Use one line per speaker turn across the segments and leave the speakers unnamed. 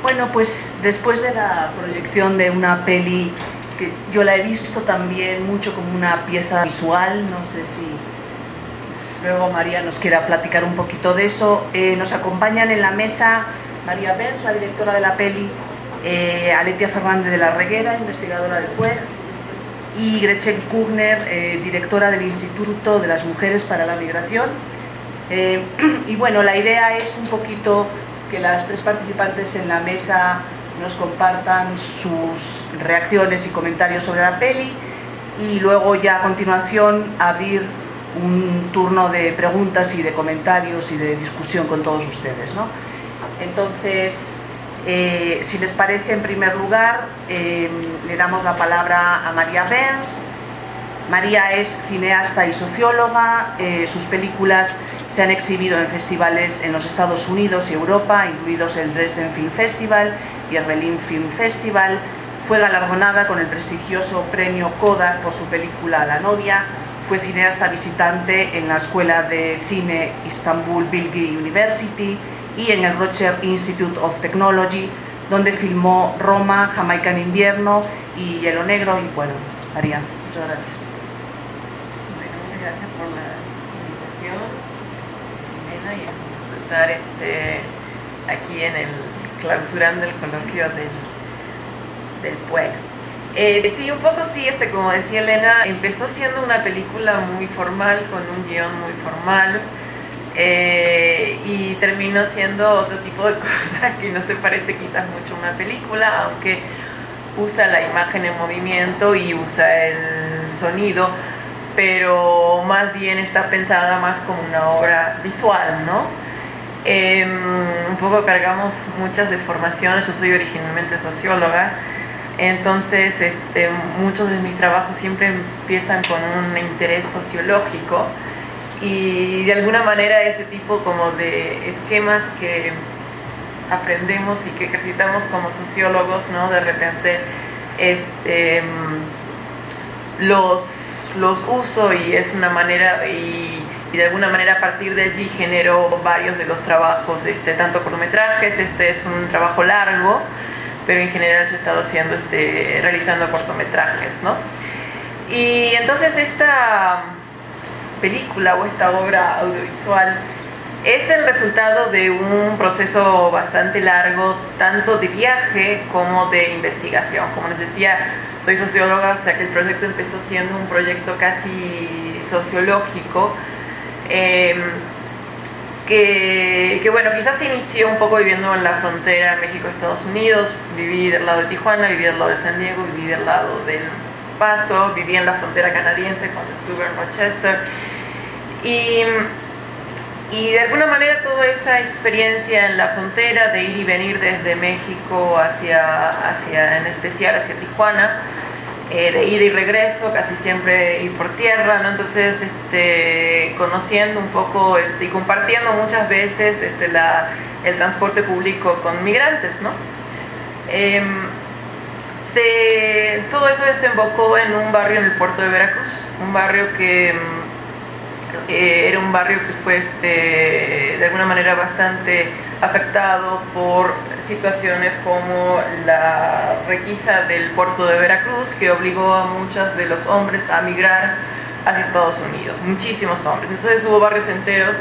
Bueno, pues después de la proyección de una peli que yo la he visto también mucho como una pieza visual, no sé si luego María nos quiera platicar un poquito de eso. Nos acompañan en la mesa María Benz, la directora de la peli, Aletia Fernández de la Reguera, investigadora del PUEG, y Gretchen Kugner, directora del Instituto de las Mujeres para la Migración. Y bueno, la idea es un poquito que las tres participantes en la mesa nos compartan sus reacciones y comentarios sobre la peli, y luego ya a continuación abrir un turno de preguntas y de comentarios y de discusión con todos ustedes, ¿no? Entonces, si les parece, en primer lugar, le damos la palabra a María Benz. María es cineasta y socióloga. Sus películas se han exhibido en festivales en los Estados Unidos y Europa, incluidos el Dresden Film Festival y el Berlin Film Festival. Fue galardonada con el prestigioso premio Kodak por su película La novia. Fue cineasta visitante en la Escuela de Cine Istanbul Bilgi University y en el Rocher Institute of Technology, donde filmó Roma, Jamaica en invierno y Hielo Negro. Y bueno, María, muchas gracias.
Bueno, muchas gracias por la invitación, Elena, y es un gusto estar aquí en el clausurando el coloquio del PUEG. Sí, un poco sí, como decía Elena, empezó siendo una película muy formal, con un guión muy formal, y terminó siendo otro tipo de cosa que no se parece quizás mucho a una película, aunque usa la imagen en movimiento y usa el sonido, pero más bien está pensada más como una obra visual, ¿no? Un poco cargamos muchas deformaciones. Yo soy originalmente socióloga, entonces muchos de mis trabajos siempre empiezan con un interés sociológico, y de alguna manera ese tipo como de esquemas que aprendemos y que ejercitamos como sociólogos, ¿no? De repente los uso, y es una manera, y de alguna manera a partir de allí genero varios de los trabajos, tanto cortometrajes. Es un trabajo largo, pero en general yo he estado realizando cortometrajes, ¿no? Y entonces esta película o esta obra audiovisual es el resultado de un proceso bastante largo, tanto de viaje como de investigación. Como les decía, soy socióloga, o sea que el proyecto empezó siendo un proyecto casi sociológico, que bueno, quizás se inició un poco viviendo en la frontera México-Estados Unidos. Viví del lado de Tijuana, viví del lado de San Diego, viví del lado del Paso, viví en la frontera canadiense cuando estuve en Rochester, y de alguna manera toda esa experiencia en la frontera de ir y venir desde México en especial hacia Tijuana, de ida y regreso, casi siempre ir por tierra, ¿no? Entonces conociendo un poco y compartiendo muchas veces el transporte público con migrantes, ¿no? Todo eso desembocó en un barrio en el puerto de Veracruz, un barrio que era un barrio que fue de alguna manera bastante afectado por situaciones como la requisa del puerto de Veracruz, que obligó a muchos de los hombres a migrar hacia Estados Unidos, muchísimos hombres. Entonces hubo barrios enteros,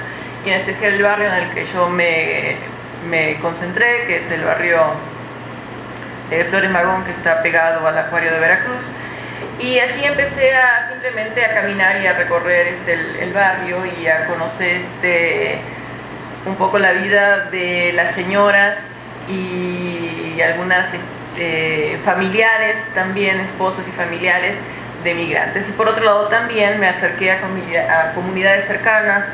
y en especial el barrio en el que yo me concentré, que es el barrio Flores Magón, que está pegado al acuario de Veracruz. Y así empecé simplemente a caminar y a recorrer el barrio y a conocer un poco la vida de las señoras y algunas familiares también, esposos y familiares de migrantes. Y por otro lado también me acerqué a comunidades cercanas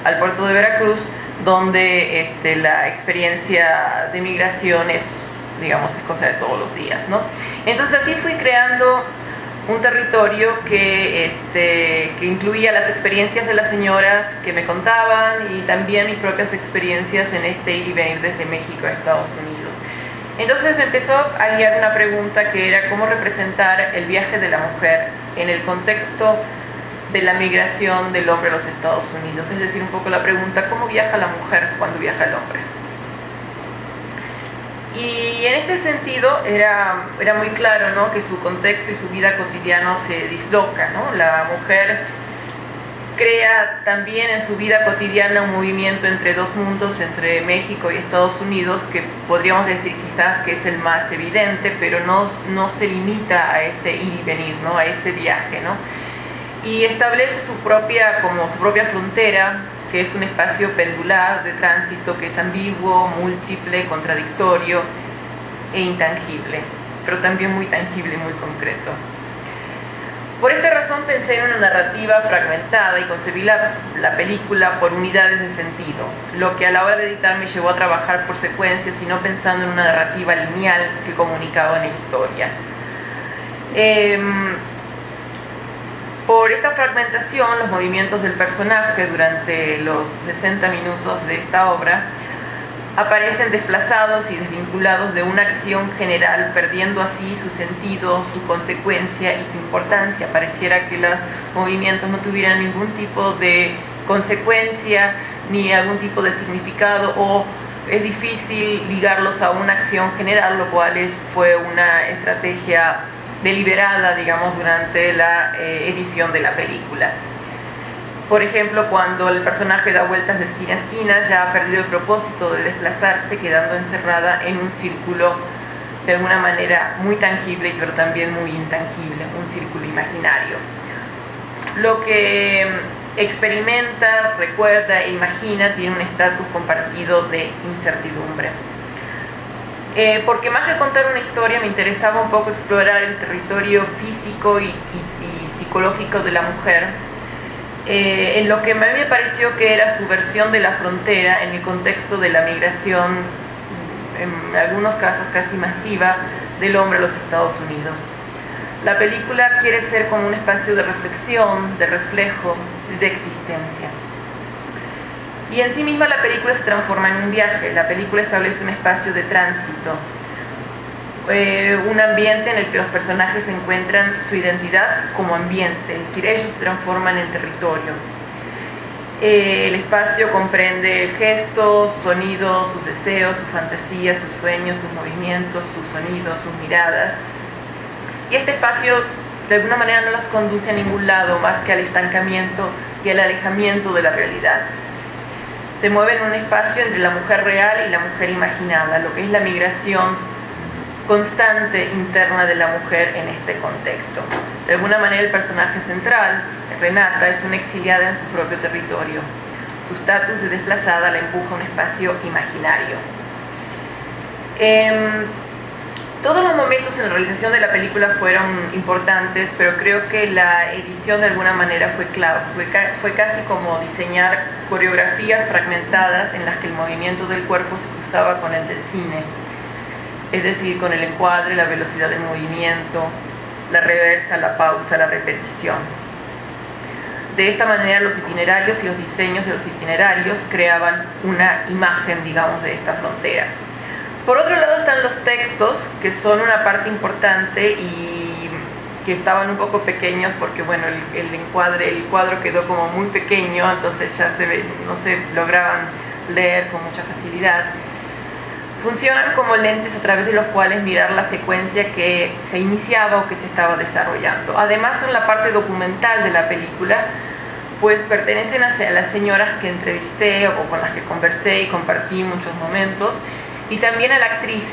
al puerto de Veracruz, donde la experiencia de migración es cosa de todos los días, ¿no? Entonces así fui creando un territorio que incluía las experiencias de las señoras que me contaban, y también mis propias experiencias en ir y venir desde México a Estados Unidos. Entonces me empezó a guiar una pregunta, que era cómo representar el viaje de la mujer en el contexto de la migración del hombre a los Estados Unidos. Es decir, un poco la pregunta, ¿cómo viaja la mujer cuando viaja el hombre? Y en este sentido era muy claro, ¿no?, que su contexto y su vida cotidiana se disloca, ¿no? La mujer crea también en su vida cotidiana un movimiento entre dos mundos, entre México y Estados Unidos, que podríamos decir quizás que es el más evidente, pero no se limita a ese ir y venir, ¿no?, a ese viaje, ¿no? Y establece su propia frontera, que es un espacio pendular de tránsito que es ambiguo, múltiple, contradictorio e intangible, pero también muy tangible y muy concreto. Por esta razón pensé en una narrativa fragmentada y concebí la película por unidades de sentido, lo que a la hora de editar me llevó a trabajar por secuencias y no pensando en una narrativa lineal que comunicaba una historia. Por esta fragmentación, los movimientos del personaje durante los 60 minutos de esta obra aparecen desplazados y desvinculados de una acción general, perdiendo así su sentido, su consecuencia y su importancia. Pareciera que los movimientos no tuvieran ningún tipo de consecuencia ni algún tipo de significado, o es difícil ligarlos a una acción general, lo cual fue una estrategia deliberada, digamos, durante la edición de la película. Por ejemplo, cuando el personaje da vueltas de esquina a esquina, ya ha perdido el propósito de desplazarse, quedando encerrada en un círculo de alguna manera muy tangible, pero también muy intangible, un círculo imaginario. Lo que experimenta, recuerda e imagina tiene un estatus compartido de incertidumbre. Porque más que contar una historia, me interesaba un poco explorar el territorio físico y psicológico de la mujer, en lo que a mí me pareció que era su versión de la frontera en el contexto de la migración, en algunos casos casi masiva, del hombre a los Estados Unidos. La película quiere ser como un espacio de reflexión, de reflejo, de existencia. Y en sí misma la película se transforma en un viaje. La película establece un espacio de tránsito, un ambiente en el que los personajes encuentran su identidad como ambiente, es decir, ellos se transforman en territorio. El espacio comprende gestos, sonidos, sus deseos, sus fantasías, sus sueños, sus movimientos, sus sonidos, sus miradas. Y este espacio de alguna manera no las conduce a ningún lado más que al estancamiento y al alejamiento de la realidad. Se mueve en un espacio entre la mujer real y la mujer imaginada, lo que es la migración constante interna de la mujer en este contexto. De alguna manera el personaje central, Renata, es una exiliada en su propio territorio. Su estatus de desplazada la empuja a un espacio imaginario. Todos los momentos en la realización de la película fueron importantes, pero creo que la edición de alguna manera fue clave. Fue casi como diseñar coreografías fragmentadas en las que el movimiento del cuerpo se cruzaba con el del cine. Es decir, con el encuadre, la velocidad del movimiento, la reversa, la pausa, la repetición. De esta manera los itinerarios y los diseños de los itinerarios creaban una imagen, digamos, de esta frontera. Por otro lado están los textos, que son una parte importante y que estaban un poco pequeños porque, bueno, el cuadro quedó como muy pequeño, entonces ya no se lograban leer con mucha facilidad. Funcionan como lentes a través de los cuales mirar la secuencia que se iniciaba o que se estaba desarrollando. Además son la parte documental de la película, pues pertenecen a las señoras que entrevisté o con las que conversé y compartí muchos momentos, y también a la actriz,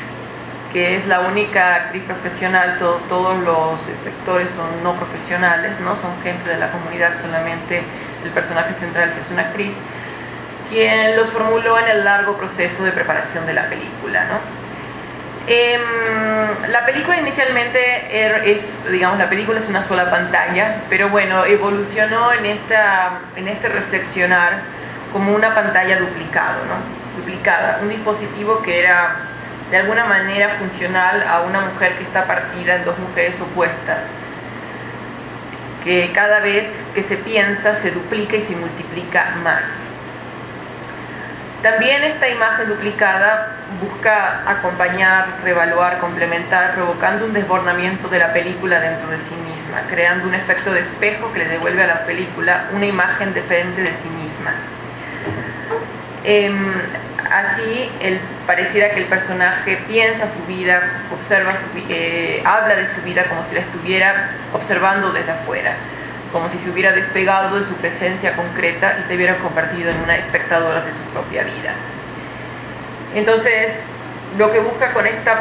que es la única actriz profesional. Todos los actores son no profesionales, ¿no? Son gente de la comunidad, solamente el personaje central es una actriz, quien los formuló en el largo proceso de preparación de la película, ¿no? La película inicialmente la película es una sola pantalla, pero bueno, evolucionó en este reflexionar como una pantalla duplicada, un dispositivo que era de alguna manera funcional a una mujer que está partida en dos mujeres opuestas, que cada vez que se piensa se duplica y se multiplica más. También esta imagen duplicada busca acompañar, reevaluar, complementar, provocando un desbordamiento de la película dentro de sí misma, creando un efecto de espejo que le devuelve a la película una imagen diferente de sí misma. así pareciera que el personaje piensa su vida, habla de su vida como si la estuviera observando desde afuera, como si se hubiera despegado de su presencia concreta y se hubiera convertido en una espectadora de su propia vida. Entonces, lo que busco con esta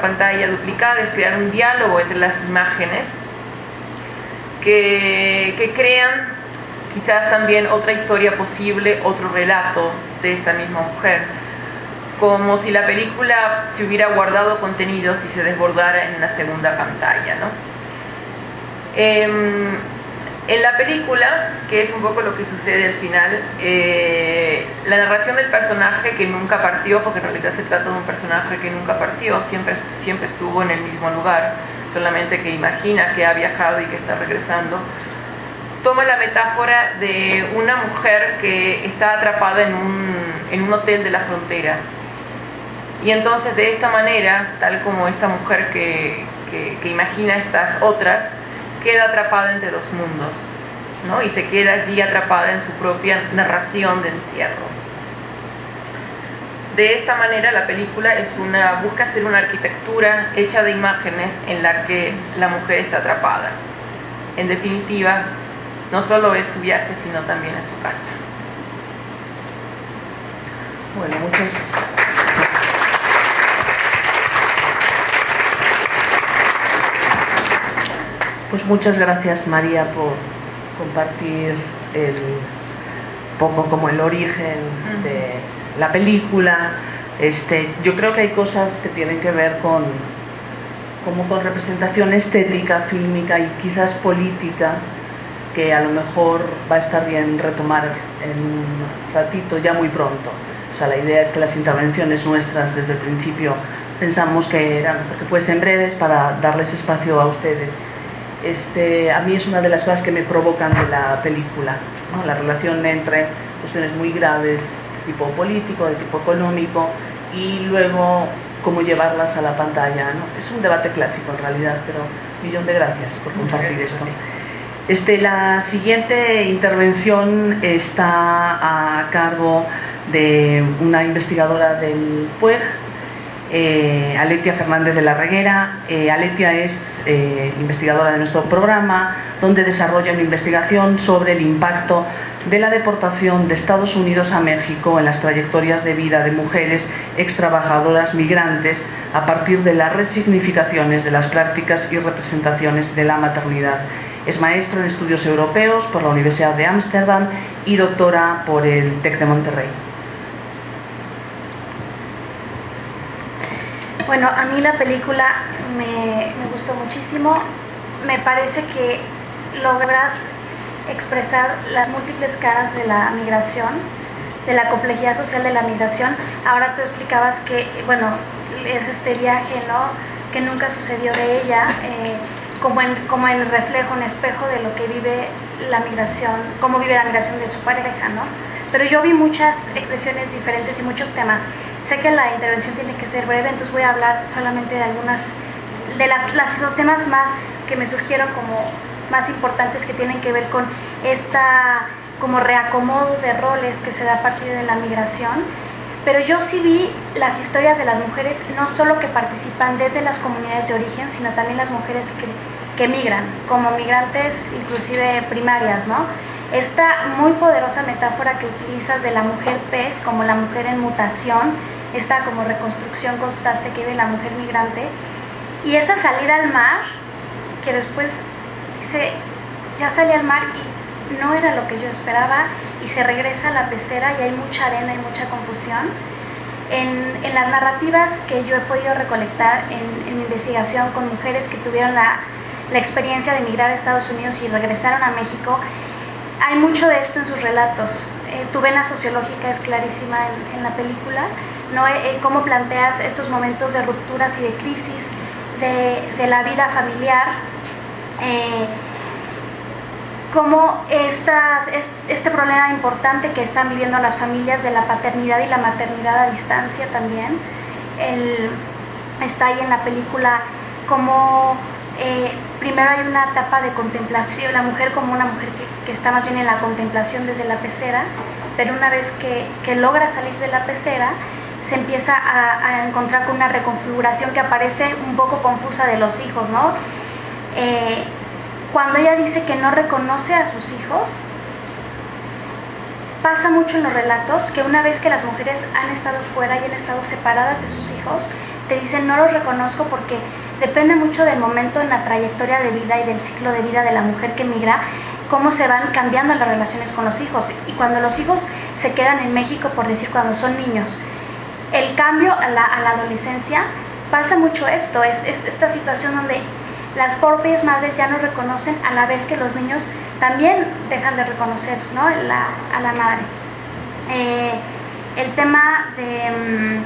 pantalla duplicada es crear un diálogo entre las imágenes que crean quizás también otra historia posible, otro relato de esta misma mujer, como si la película se hubiera guardado contenidos y se desbordara en una segunda pantalla, ¿no? En la película, que es un poco lo que sucede al final, la narración del personaje que nunca partió, porque en realidad se trata de un personaje que nunca partió, siempre estuvo en el mismo lugar, solamente que imagina que ha viajado y que está regresando, toma la metáfora de una mujer que está atrapada en un hotel de la frontera. Y entonces de esta manera, tal como esta mujer que imagina estas otras, queda atrapada entre dos mundos, ¿no? Y se queda allí atrapada en su propia narración de encierro. De esta manera la película busca ser una arquitectura hecha de imágenes en la que la mujer está atrapada. En definitiva, no solo es su viaje, sino también es su casa.
Bueno, muchas gracias, María, por compartir poco como el origen de la película. Yo creo que hay cosas que tienen que ver con representación estética, fílmica y quizás política, que a lo mejor va a estar bien retomar en un ratito, ya muy pronto. O sea, la idea es que las intervenciones nuestras desde el principio pensamos que eran que fuesen breves para darles espacio a ustedes. A mí es una de las cosas que me provocan de la película, ¿no? La relación entre cuestiones muy graves de tipo político, de tipo económico, y luego cómo llevarlas a la pantalla, ¿no? Es un debate clásico en realidad, pero millón de gracias por compartir esto. La siguiente intervención está a cargo de una investigadora del PUEG, Aletia Fernández de la Reguera. Aletia es investigadora de nuestro programa, donde desarrolla una investigación sobre el impacto de la deportación de Estados Unidos a México en las trayectorias de vida de mujeres extrabajadoras migrantes a partir de las resignificaciones de las prácticas y representaciones de la maternidad. Es maestra en estudios europeos por la Universidad de Ámsterdam y doctora por el TEC de Monterrey.
Bueno, a mí la película me gustó muchísimo. Me parece que logras expresar las múltiples caras de la migración, de la complejidad social de la migración. Ahora tú explicabas que, bueno, es este viaje, ¿no?, que nunca sucedió de ella, como en reflejo, en espejo de lo que vive la migración, cómo vive la migración de su pareja, ¿no? Pero yo vi muchas expresiones diferentes y muchos temas. Sé que la intervención tiene que ser breve, entonces voy a hablar solamente de algunas de los temas más que me surgieron como más importantes, que tienen que ver con esta como reacomodo de roles que se da a partir de la migración. Pero yo sí vi las historias de las mujeres, no solo que participan desde las comunidades de origen, sino también las mujeres que migran, como migrantes inclusive primarias, ¿no? Esta muy poderosa metáfora que utilizas de la mujer pez como la mujer en mutación, esta como reconstrucción constante que vive la mujer migrante, y esa salida al mar, que después dice, ya salí al mar y no era lo que yo esperaba, y se regresa a la pecera y hay mucha arena y mucha confusión. En las narrativas que yo he podido recolectar en mi investigación con mujeres que tuvieron la experiencia de emigrar a Estados Unidos y regresaron a México, hay mucho de esto en sus relatos. Tu vena sociológica es clarísima en la película, ¿no? Cómo planteas estos momentos de rupturas y de crisis de la vida familiar, cómo este problema importante que están viviendo las familias de la paternidad y la maternidad a distancia también. Está ahí en la película como primero hay una etapa de contemplación, la mujer como una mujer que está más bien en la contemplación desde la pecera, pero una vez que logra salir de la pecera, se empieza a encontrar con una reconfiguración que aparece un poco confusa de los hijos, ¿no? Cuando ella dice que no reconoce a sus hijos, pasa mucho en los relatos que una vez que las mujeres han estado fuera y han estado separadas de sus hijos, te dicen no los reconozco porque depende mucho del momento en la trayectoria de vida y del ciclo de vida de la mujer que migra, cómo se van cambiando las relaciones con los hijos. Y cuando los hijos se quedan en México, por decir, cuando son niños, el cambio a la adolescencia, pasa mucho esto, es esta situación donde las propias madres ya no reconocen a la vez que los niños también dejan de reconocer, ¿no?, a la madre. El tema de...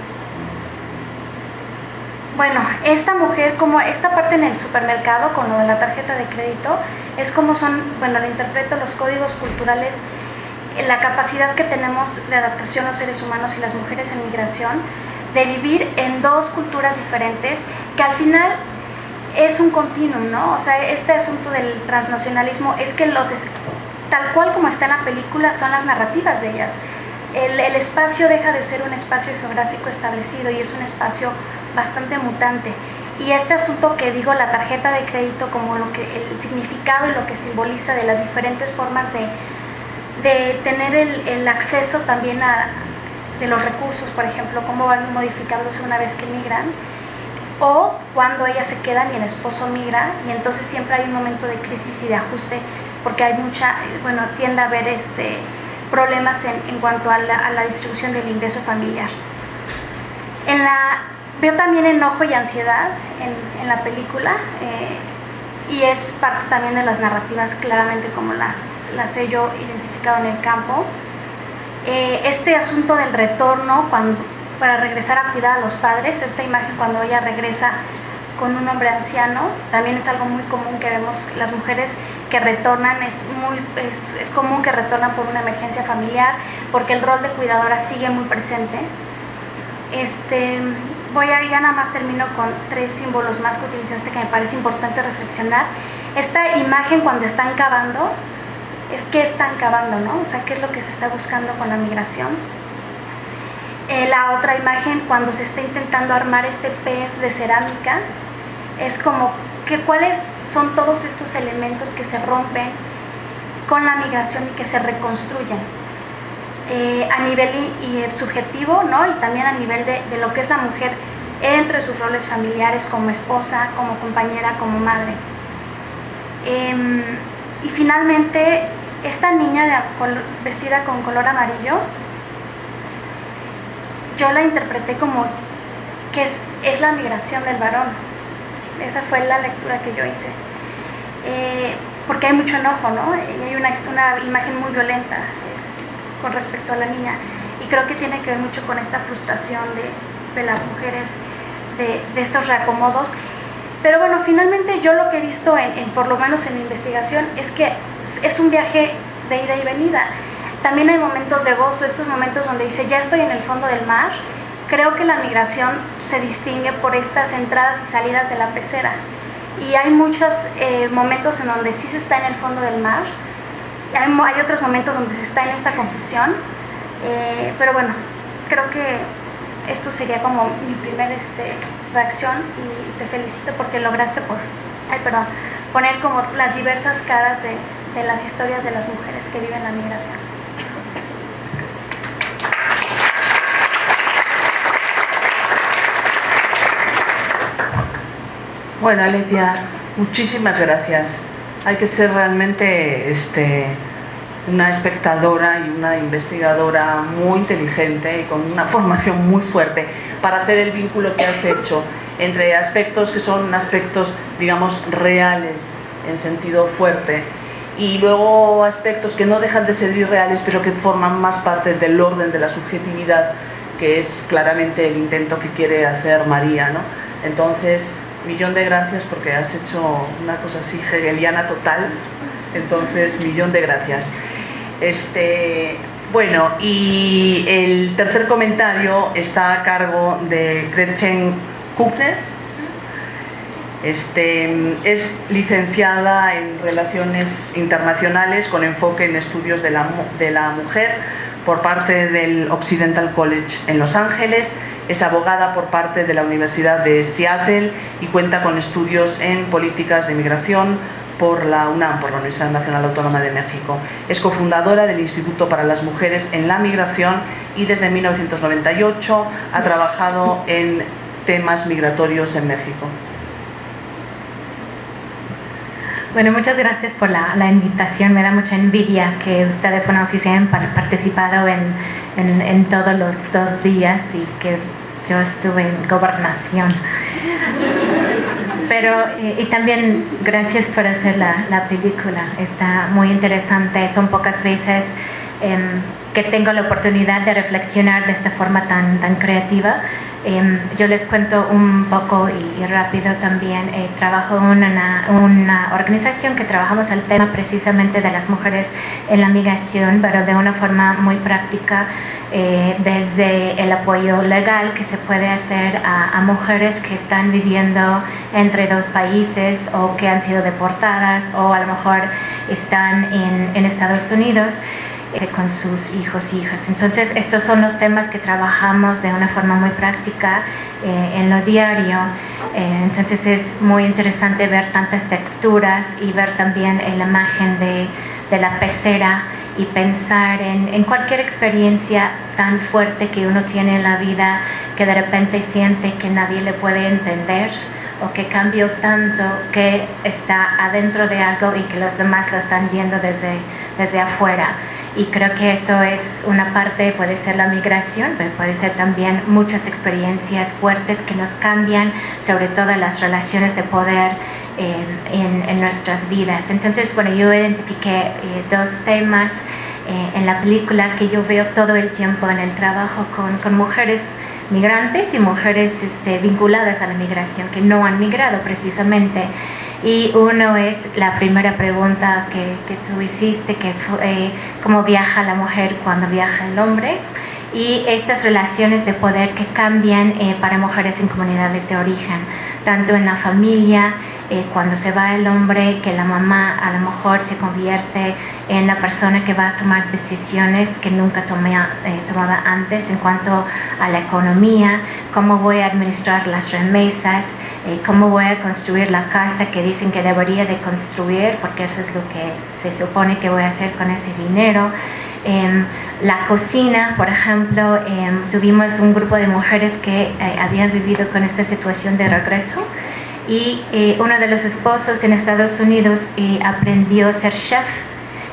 bueno, esta mujer, como esta parte en el supermercado con lo de la tarjeta de crédito, es como son, bueno, lo interpreto, los códigos culturales, la capacidad que tenemos de adaptación los seres humanos y las mujeres en migración, de vivir en dos culturas diferentes, que al final es un continuum, ¿no? O sea, este asunto del transnacionalismo es que tal cual como está en la película, son las narrativas de ellas. El espacio deja de ser un espacio geográfico establecido y es un espacio bastante mutante. Y este asunto que digo, la tarjeta de crédito, como el significado y lo que simboliza de las diferentes formas de tener el acceso también de los recursos, por ejemplo, cómo van modificándose una vez que migran, o cuando ellas se quedan y el esposo migra, y entonces siempre hay un momento de crisis y de ajuste, porque hay tiende a haber problemas en cuanto a la distribución del ingreso familiar. Veo también enojo y ansiedad en la película, y es parte también de las narrativas, claramente como las he yo identificado en el campo. Este asunto del retorno para regresar a cuidar a los padres, esta imagen cuando ella regresa con un hombre anciano, también es algo muy común que vemos las mujeres que retornan, es común que retornan por una emergencia familiar, porque el rol de cuidadora sigue muy presente. Ya nada más termino con 3 símbolos más que utilizaste que me parece importante reflexionar. Esta imagen cuando están cavando, es que están cavando, ¿no? O sea, ¿qué es lo que se está buscando con la migración? La otra imagen, cuando se está intentando armar este pez de cerámica, es como que cuáles son todos estos elementos que se rompen con la migración y que se reconstruyen a nivel subjetivo, ¿no? Y también a nivel de lo que es la mujer entre sus roles familiares, como esposa, como compañera, como madre. Y finalmente, esta niña vestida con color amarillo, yo la interpreté como que es la migración del varón. Esa fue la lectura que yo hice. Porque hay mucho enojo, ¿no? Y hay una imagen muy violenta con respecto a la niña. Y creo que tiene que ver mucho con esta frustración de las mujeres, de estos reacomodos. Pero bueno, finalmente yo lo que he visto, por lo menos en mi investigación, es que es un viaje de ida y venida. También hay momentos de gozo, estos momentos donde dice, ya estoy en el fondo del mar. Creo que la migración se distingue por estas entradas y salidas de la pecera. Y hay muchos momentos en donde sí se está en el fondo del mar. Hay otros momentos donde se está en esta confusión. Pero bueno, creo que esto sería como mi primera reacción, y te felicito porque lograste poner como las diversas caras de las historias de las mujeres que viven la migración.
Bueno, Aletia, muchísimas gracias. Hay que ser realmente una espectadora y una investigadora muy inteligente y con una formación muy fuerte para hacer el vínculo que has hecho entre aspectos que son aspectos, digamos, reales en sentido fuerte, y luego aspectos que no dejan de ser irreales pero que forman más parte del orden de la subjetividad, que es claramente el intento que quiere hacer María, ¿no? Entonces, millón de gracias porque has hecho una cosa así hegeliana total. Entonces, millón de gracias. Bueno, y el tercer comentario está a cargo de Gretchen Kuckner. Es licenciada en Relaciones Internacionales con enfoque en estudios de la mujer, por parte del Occidental College en Los Ángeles, es abogada por parte de la Universidad de Seattle y cuenta con estudios en políticas de migración por la UNAM, por la Universidad Nacional Autónoma de México. Es cofundadora del Instituto para las Mujeres en la Migración y desde 1998 ha trabajado en temas migratorios en México.
Bueno, muchas gracias por la invitación. Me da mucha envidia que ustedes, bueno, sí se hayan participado en todos los 2 días y que yo estuve en gobernación. Pero, y también gracias por hacer la película. Está muy interesante. Son pocas veces que tengo la oportunidad de reflexionar de esta forma tan creativa. Yo les cuento un poco y rápido también. Trabajo en una organización que trabajamos el tema precisamente de las mujeres en la migración, pero de una forma muy práctica, desde el apoyo legal que se puede hacer a mujeres que están viviendo entre 2 países o que han sido deportadas o a lo mejor están en Estados Unidos con sus hijos e hijas. Entonces, estos son los temas que trabajamos de una forma muy práctica en lo diario. Entonces, es muy interesante ver tantas texturas y ver también la imagen de la pecera y pensar en cualquier experiencia tan fuerte que uno tiene en la vida, que de repente siente que nadie le puede entender o que cambió tanto que está adentro de algo y que los demás lo están viendo desde afuera. Y creo que eso es una parte, puede ser la migración, pero puede ser también muchas experiencias fuertes que nos cambian, sobre todo las relaciones de poder en nuestras vidas. Entonces, bueno, yo identifiqué 2 temas en la película que yo veo todo el tiempo en el trabajo con mujeres migrantes y mujeres vinculadas a la migración, que no han migrado precisamente. Y uno es la primera pregunta que tú hiciste, que fue cómo viaja la mujer cuando viaja el hombre, y estas relaciones de poder que cambian para mujeres en comunidades de origen, tanto en la familia, cuando se va el hombre, que la mamá a lo mejor se convierte en la persona que va a tomar decisiones que nunca tomaba antes en cuanto a la economía, cómo voy a administrar las remesas, cómo voy a construir la casa que dicen que debería de construir, porque eso es lo que se supone que voy a hacer con ese dinero. La cocina, por ejemplo, tuvimos un grupo de mujeres que habían vivido con esta situación de regreso, y uno de los esposos en Estados Unidos aprendió a ser chef.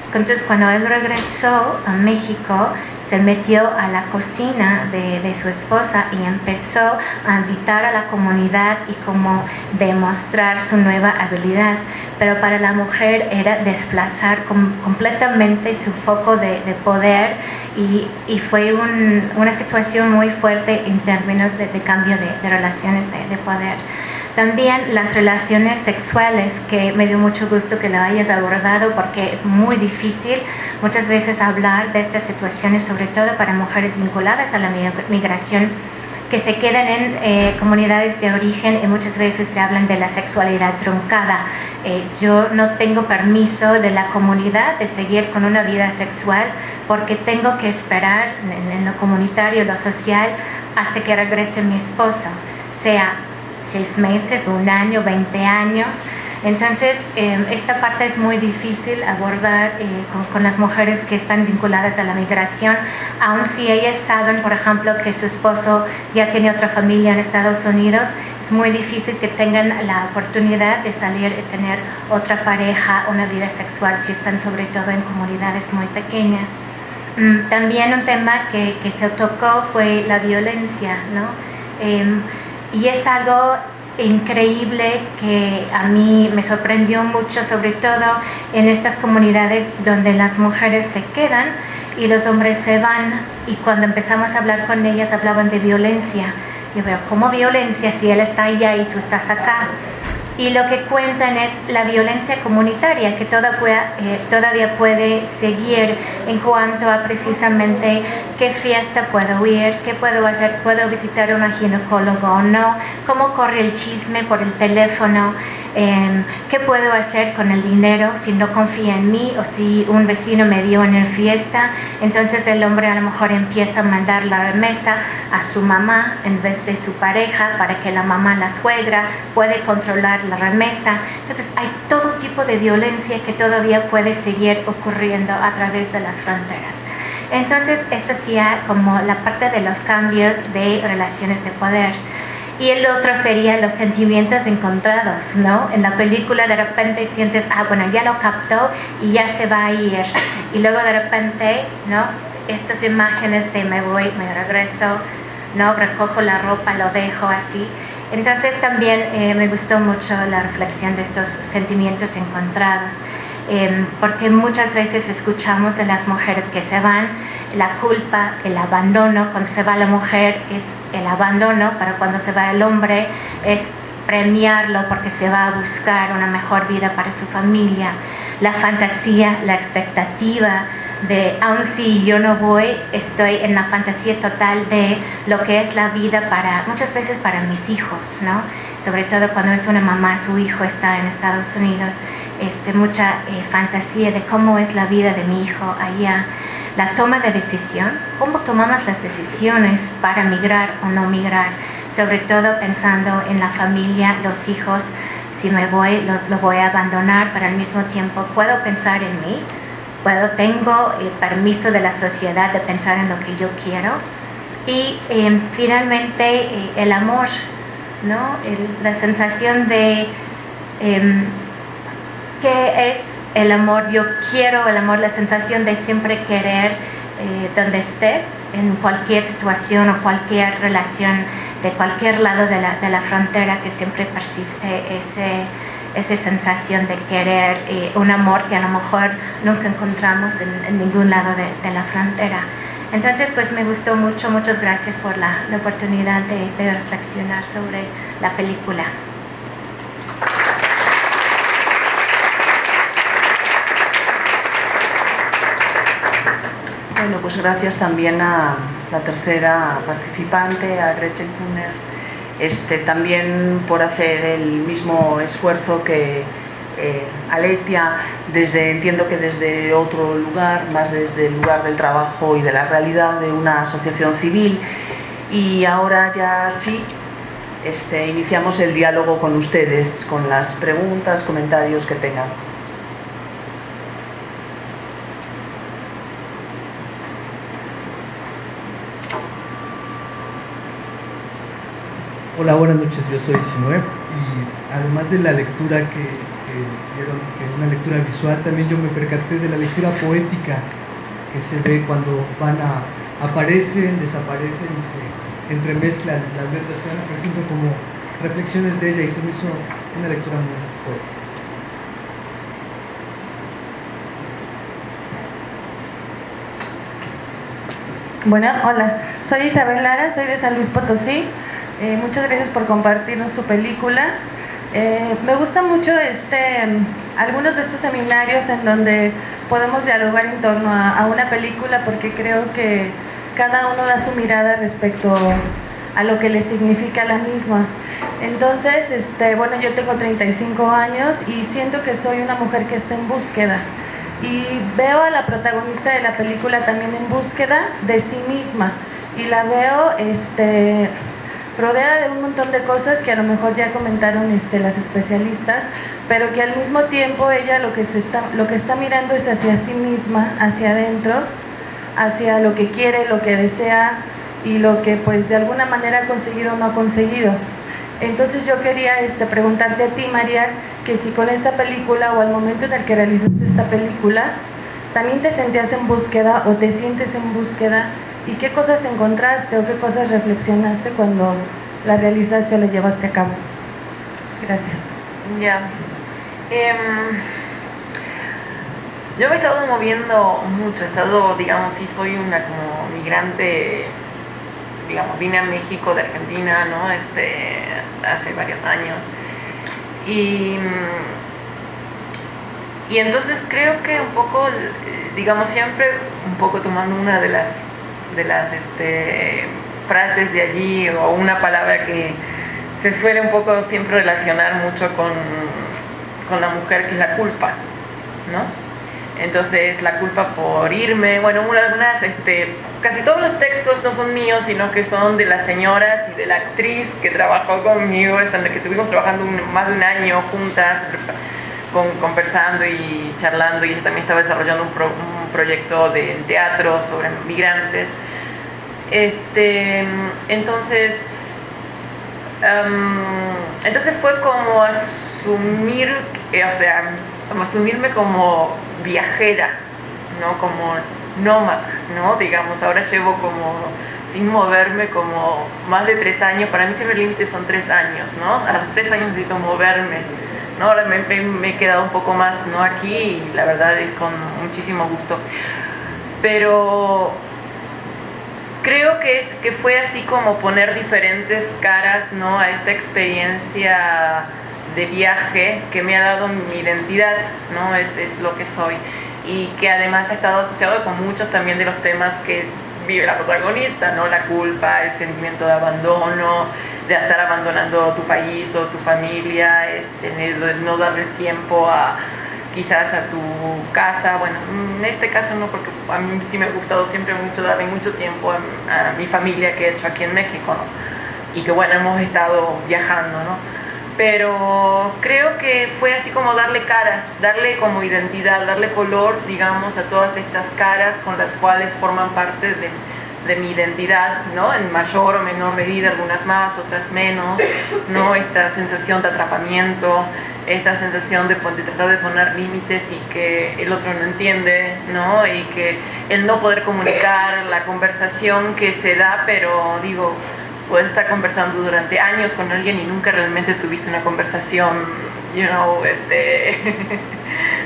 Entonces, cuando él regresó a México, se metió a la cocina de su esposa y empezó a invitar a la comunidad y como demostrar su nueva habilidad. Pero para la mujer era desplazar completamente su foco de poder, y fue una situación muy fuerte en términos de cambio de relaciones de poder. También las relaciones sexuales, que me dio mucho gusto que lo hayas abordado, porque es muy difícil muchas veces hablar de estas situaciones, sobre todo para mujeres vinculadas a la migración, que se quedan en comunidades de origen, y muchas veces se hablan de la sexualidad truncada. Yo no tengo permiso de la comunidad de seguir con una vida sexual porque tengo que esperar en lo comunitario, lo social, hasta que regrese mi esposo, sea 6 meses, 1 año, 20 años. Entonces, esta parte es muy difícil abordar con las mujeres que están vinculadas a la migración, aun si ellas saben, por ejemplo, que su esposo ya tiene otra familia en Estados Unidos. Es muy difícil que tengan la oportunidad de salir y tener otra pareja, una vida sexual, si están sobre todo en comunidades muy pequeñas. También un tema que se tocó fue la violencia, ¿no? Y es algo increíble que a mí me sorprendió mucho, sobre todo en estas comunidades donde las mujeres se quedan y los hombres se van, y cuando empezamos a hablar con ellas hablaban de violencia. Yo veo, ¿cómo violencia si él está allá y tú estás acá? Y lo que cuentan es la violencia comunitaria que todavía puede seguir en cuanto a precisamente qué fiesta puedo ir, qué puedo hacer, puedo visitar a un ginecólogo o no, cómo corre el chisme por el teléfono. ¿Qué puedo hacer con el dinero si no confía en mí o si un vecino me vio en una fiesta? Entonces el hombre a lo mejor empieza a mandar la remesa a su mamá en vez de su pareja para que la mamá, la suegra, puede controlar la remesa. Entonces hay todo tipo de violencia que todavía puede seguir ocurriendo a través de las fronteras. Entonces esto sería como la parte de los cambios de relaciones de poder. Y el otro sería los sentimientos encontrados, ¿no? En la película de repente sientes, bueno, ya lo captó y ya se va a ir. Y luego de repente, ¿no? Estas imágenes de me voy, me regreso, ¿no? Recojo la ropa, lo dejo así. Entonces también me gustó mucho la reflexión de estos sentimientos encontrados. Porque muchas veces escuchamos de las mujeres que se van, la culpa, el abandono. Cuando se va la mujer es el abandono, pero cuando se va el hombre es premiarlo porque se va a buscar una mejor vida para su familia. La fantasía, la expectativa de, aun si yo no voy, estoy en la fantasía total de lo que es la vida para, muchas veces para mis hijos, ¿no? Sobre todo cuando es una mamá, su hijo está en Estados Unidos, mucha fantasía de cómo es la vida de mi hijo allá. La toma de decisión, cómo tomamos las decisiones para migrar o no migrar, sobre todo pensando en la familia, los hijos. Si me voy, los voy a abandonar, pero al mismo tiempo puedo pensar en mí, tengo el permiso de la sociedad de pensar en lo que yo quiero. Y finalmente el amor, ¿no? La sensación de ¿qué es el amor? Yo quiero el amor, la sensación de siempre querer donde estés, en cualquier situación o cualquier relación, de cualquier lado de la frontera, que siempre persiste esa sensación de querer un amor que a lo mejor nunca encontramos en ningún lado de la frontera. Entonces, pues me gustó mucho, muchas gracias por la oportunidad de reflexionar sobre la película.
Bueno, pues gracias también a la tercera participante, a Gretchen Kuhner, también por hacer el mismo esfuerzo que Aletia, entiendo que desde otro lugar, más desde el lugar del trabajo y de la realidad de una asociación civil. Y ahora ya sí, iniciamos el diálogo con ustedes, con las preguntas, comentarios que tengan.
Hola, buenas noches, yo soy Sinoé y además de la lectura que dieron, que es una lectura visual, también yo me percaté de la lectura poética que se ve cuando aparecen, desaparecen y se entremezclan las letras que van apareciendo como reflexiones de ella, y se me hizo una lectura muy poética.
Bueno, hola, soy Isabel Lara, soy de San Luis Potosí. Muchas gracias por compartirnos su película. Me gusta mucho algunos de estos seminarios en donde podemos dialogar en torno a una película, porque creo que cada uno da su mirada respecto a lo que le significa la misma. Entonces, bueno, yo tengo 35 años y siento que soy una mujer que está en búsqueda. Y veo a la protagonista de la película también en búsqueda de sí misma. Y la veo rodeada de un montón de cosas que a lo mejor ya comentaron las especialistas, pero que al mismo tiempo ella lo que está mirando es hacia sí misma, hacia adentro, hacia lo que quiere, lo que desea y lo que pues de alguna manera ha conseguido o no ha conseguido. Entonces yo quería preguntarte a ti, María, que si con esta película o al momento en el que realizaste esta película también te sentías en búsqueda o te sientes en búsqueda, y qué cosas encontraste o qué cosas reflexionaste cuando la realizaste o la llevaste a cabo. Gracias.
Ya. Yo me he estado moviendo mucho, digamos, sí soy una como migrante, digamos, vine a México de Argentina, ¿no? Hace varios años. Y entonces creo que un poco, digamos, siempre un poco tomando una de las frases de allí, o una palabra que se suele un poco siempre relacionar mucho con con la mujer, que es la culpa, ¿no? Entonces la culpa por irme, bueno, casi todos los textos no son míos, sino que son de las señoras y de la actriz que trabajó conmigo, hasta que estuvimos trabajando más de un año juntas, conversando y charlando, y ella también estaba desarrollando un proyecto de teatro sobre migrantes. Entonces fue como asumirme como viajera, ¿no? Como nómada, ¿no? Digamos, ahora llevo como sin moverme como más de 3 años. Para mí siempre el límite son 3 años, ¿no? A los 3 años necesito moverme, ¿no? Ahora me he quedado un poco más, ¿no? Aquí, y la verdad es con muchísimo gusto. Pero creo que fue así como poner diferentes caras, ¿no? A esta experiencia de viaje que me ha dado mi identidad, ¿no? Es lo que soy, y que además ha estado asociado con muchos también de los temas que vive la protagonista, ¿no? La culpa, el sentimiento de abandono, de estar abandonando tu país o tu familia, no darle tiempo quizás a tu casa. Bueno, en este caso no, porque a mí sí me ha gustado siempre mucho darle mucho tiempo a mi familia que he hecho aquí en México, ¿no? Y que bueno, hemos estado viajando, ¿no? Pero creo que fue así como darle caras, darle como identidad, darle color, digamos, a todas estas caras con las cuales forman parte de mi identidad, ¿no? En mayor o menor medida, algunas más, otras menos, ¿no? Esta sensación de atrapamiento, esta sensación de tratar de poner límites y que el otro no entiende, ¿no? Y que el no poder comunicar, la conversación que se da, pero digo, puedes estar conversando durante años con alguien y nunca realmente tuviste una conversación,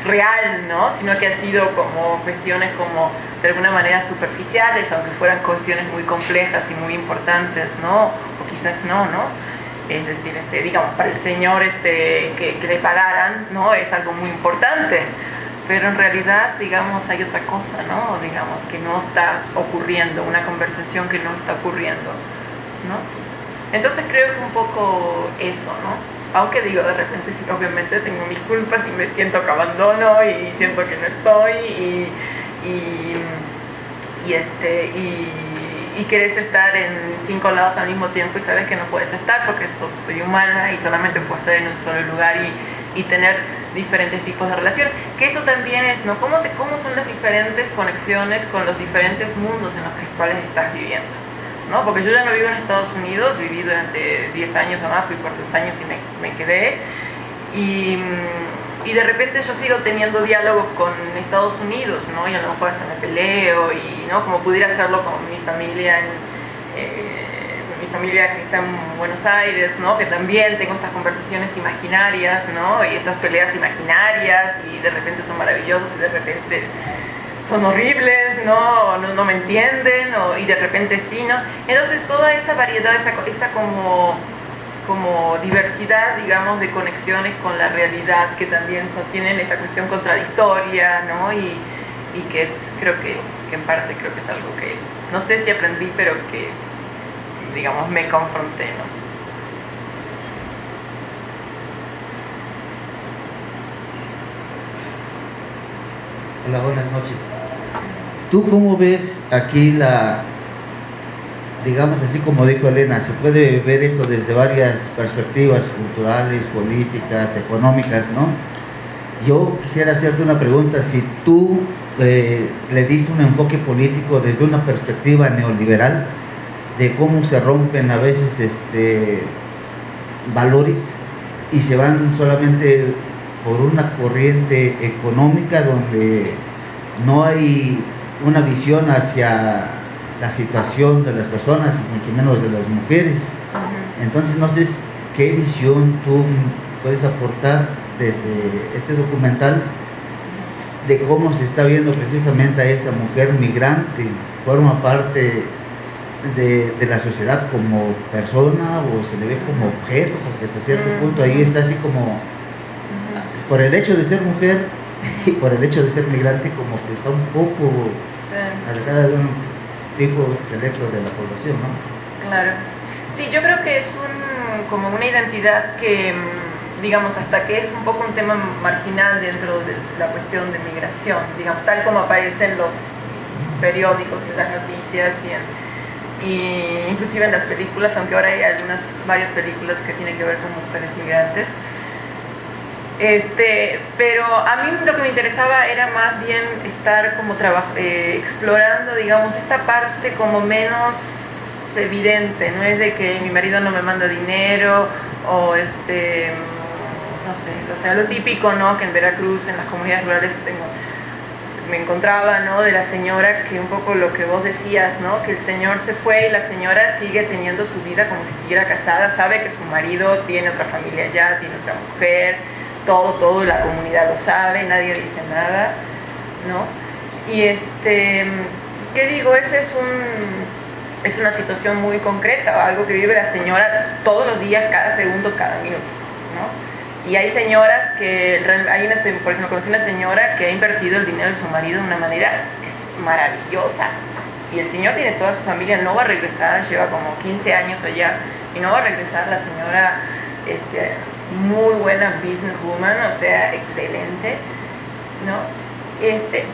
real, ¿no? Sino que ha sido como cuestiones como de alguna manera superficiales, aunque fueran cuestiones muy complejas y muy importantes, ¿no? O quizás no, ¿no? Es decir, digamos, para el señor que le pagaran, ¿no? Es algo muy importante, pero en realidad, digamos, hay otra cosa, ¿no? Digamos, que no está ocurriendo, una conversación que no está ocurriendo, ¿no? Entonces creo que un poco eso, ¿no? Aunque digo, de repente sí, obviamente tengo mis culpas y me siento que abandono y siento que no estoy y querés estar en 5 lados al mismo tiempo y sabes que no puedes estar porque soy humana y solamente puedo estar en un solo lugar y tener diferentes tipos de relaciones, que eso también es, ¿no? ¿Cómo son las diferentes conexiones con los diferentes mundos en los cuales estás viviendo? ¿No? Porque yo ya no vivo en Estados Unidos, viví durante 10 años o más, fui por 10 años y me quedé, y de repente yo sigo teniendo diálogos con Estados Unidos, ¿no? Y a lo mejor hasta me peleo, y ¿no? Como pudiera hacerlo con mi familia mi familia que está en Buenos Aires, ¿no? Que también tengo estas conversaciones imaginarias, ¿no? Y estas peleas imaginarias, y de repente son maravillosas y de repente son horribles, no me entienden, y de repente sí, ¿no? Entonces toda esa variedad, esa como diversidad, digamos, de conexiones con la realidad que también sostienen esta cuestión contradictoria, ¿no? Y que creo que en parte creo que es algo que, no sé si aprendí, pero que, digamos, me confronté, ¿no?
Hola, buenas noches. ¿Tú cómo ves aquí digamos así como dijo Elena, se puede ver esto desde varias perspectivas culturales, políticas, económicas, ¿no? Yo quisiera hacerte una pregunta, si tú le diste un enfoque político desde una perspectiva neoliberal, de cómo se rompen a veces valores y se van solamente por una corriente económica donde no hay una visión hacia la situación de las personas y mucho menos de las mujeres. Entonces no sé qué visión tú puedes aportar desde este documental de cómo se está viendo precisamente a esa mujer migrante, forma parte de la sociedad como persona o se le ve como objeto, porque hasta cierto punto ahí está así como por el hecho de ser mujer y por el hecho de ser migrante como que está un poco alejada de un tipo selecto de la población, ¿no?
Claro. Sí, yo creo que es como una identidad que, digamos, hasta que es un poco un tema marginal dentro de la cuestión de migración, digamos, tal como aparece en los periódicos y en las noticias y inclusive en las películas, aunque ahora hay varias películas que tienen que ver con mujeres migrantes. Pero a mí lo que me interesaba era más bien estar como explorando, digamos, esta parte como menos evidente, no es de que mi marido no me manda dinero o no sé, o sea, lo típico, ¿no? Que en Veracruz, en las comunidades rurales me encontraba, ¿no? De la señora, que un poco lo que vos decías, ¿no? Que el señor se fue y la señora sigue teniendo su vida como si siguiera casada, sabe que su marido tiene otra familia allá, tiene otra mujer, todo la comunidad lo sabe, nadie dice nada, ¿no? Y ¿qué digo? Es una situación muy concreta, algo que vive la señora todos los días, cada segundo, cada minuto, ¿no? Y hay señoras por ejemplo, conocí una señora que ha invertido el dinero de su marido de una manera maravillosa. Y el señor tiene toda su familia, no va a regresar, lleva como 15 años allá, y no va a regresar. La señora, muy buena businesswoman, o sea, excelente, ¿no?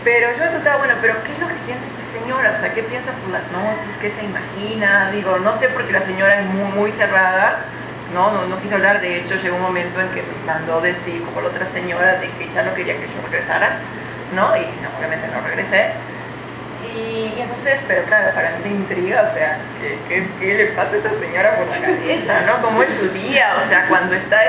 Pero yo me preguntaba, bueno, pero ¿qué es lo que siente esta señora? O sea, ¿qué piensa por las noches? ¿Qué se imagina? Digo, no sé, porque la señora es muy, muy cerrada. No quise hablar. De hecho, llegó un momento en que me mandó decir, como la otra señora, de que ya no quería que yo regresara, ¿no? Y no, obviamente no regresé. Y entonces, pero claro, para mí me intriga, o sea, ¿qué le pasa a esta señora por la cabeza, ¿no? ¿Cómo es su día? O sea, cuando está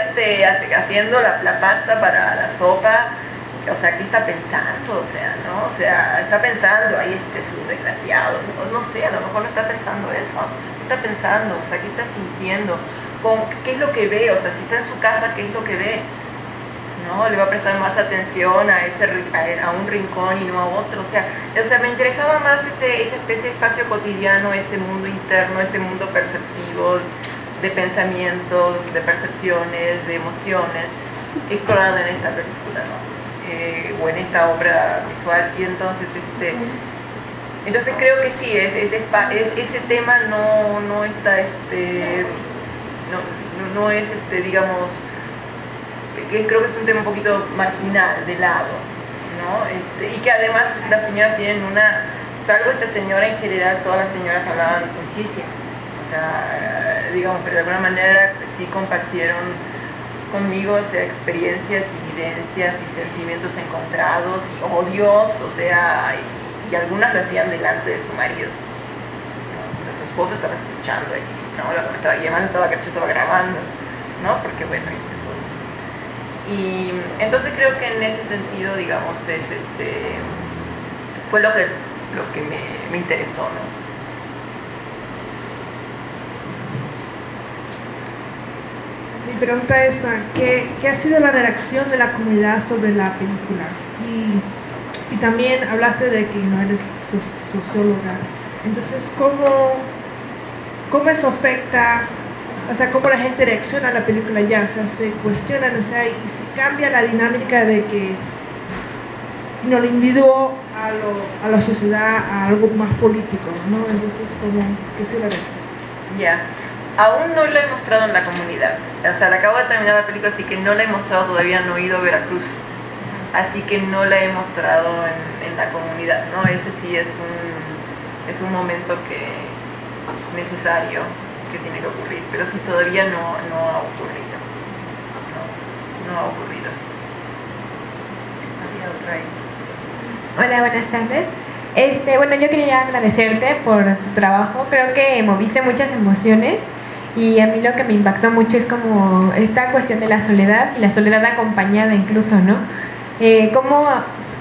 haciendo la pasta para la sopa, o sea, ¿qué está pensando? O sea, ¿no? O sea, está pensando, ahí es un desgraciado, no sé, a lo mejor no está pensando eso. ¿Qué está pensando? O sea, ¿qué está sintiendo? ¿Qué es lo que ve? O sea, si está en su casa, ¿qué es lo que ve? ¿No? Le va a prestar más atención a un rincón y no a otro. O sea, me interesaba más ese espacio cotidiano, ese mundo interno, ese mundo perceptivo, de pensamiento, de percepciones, de emociones, explorado en esta película, ¿no? O en esta obra visual. Y entonces, entonces creo que sí, ese tema no está, no es, digamos, creo que es un tema un poquito marginal, de lado, ¿no? Y que además las señoras tienen salvo esta señora, en general todas las señoras hablaban muchísimo, o sea, digamos, pero de alguna manera sí compartieron conmigo, o sea, experiencias y vivencias y sentimientos encontrados y odios, o sea, y algunas lo hacían delante de su marido, ¿no? O sea, su esposo estaba escuchando allí, ¿no? Lo que me estaba llamando, yo estaba grabando, ¿no? Porque bueno, hice todo. Y entonces creo que en ese sentido, digamos, fue lo que me interesó, ¿no?
Mi pregunta es, ¿qué ha sido la reacción de la comunidad sobre la película? Y también hablaste de que no eres socióloga. Entonces, ¿cómo eso afecta, o sea, cómo la gente reacciona a la película ya? O sea, se cuestionan, o sea, y si cambia la dinámica de que no lo individuo a la sociedad, a algo más político, ¿no? Entonces, ¿qué es la reacción?
Ya. Aún no la he mostrado en la comunidad, o sea, acabo de terminar la película, así que no la he mostrado todavía, no he ido a Veracruz, así que no la he mostrado en la comunidad, ¿no? Ese sí es un momento necesario que tiene que ocurrir, pero sí todavía no ha ocurrido, no ha ocurrido. Había otra ahí.
Hola, buenas tardes. Bueno, yo quería agradecerte por tu trabajo. Creo que moviste muchas emociones y a mí lo que me impactó mucho es como esta cuestión de la soledad y la soledad acompañada incluso, ¿no? Cómo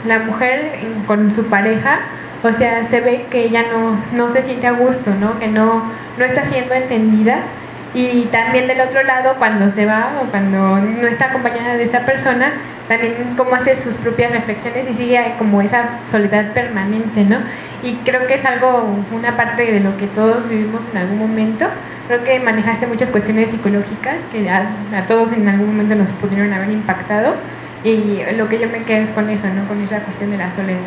la mujer con su pareja, o sea, se ve que ella no se siente a gusto, ¿no? Que no está siendo entendida. Y también del otro lado, cuando se va o cuando no está acompañada de esta persona, también cómo hace sus propias reflexiones y sigue como esa soledad permanente, ¿no? Y creo que es una parte de lo que todos vivimos en algún momento. Creo que manejaste muchas cuestiones psicológicas que a todos en algún momento nos pudieron haber impactado, y lo que yo me quedo es con eso, ¿no? Con esa cuestión de la soledad.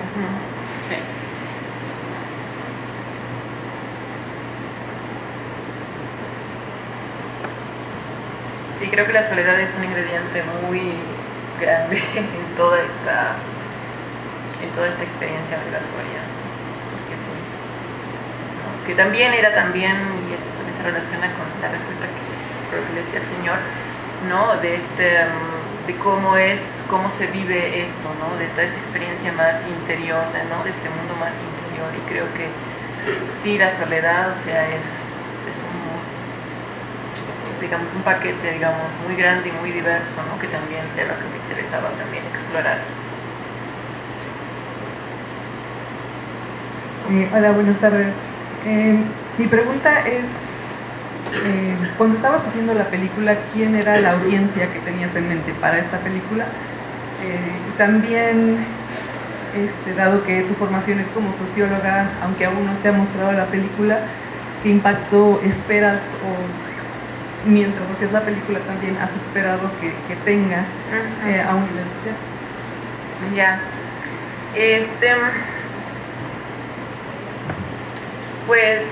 Sí. Sí, creo que la soledad es un ingrediente muy grande en toda esta experiencia migratoria. Porque sí, ¿no? Que también era y esto también se relaciona con la respuesta que creo que le decía el Señor, ¿no? De cómo se vive esto, ¿no? De toda esta experiencia más interior, ¿no? De este mundo más interior. Y creo que sí, la soledad, o sea, es un paquete, digamos, muy grande y muy diverso, ¿no? Que también sea lo que me interesaba también explorar.
Hola, buenas tardes. Mi pregunta es, cuando estabas haciendo la película, ¿quién era la audiencia que tenías en mente para esta película? Y también, dado que tu formación es como socióloga, aunque aún no se ha mostrado la película, ¿qué impacto esperas o mientras hacías la película también has esperado que tenga a un nivel social?
Ya. Pues,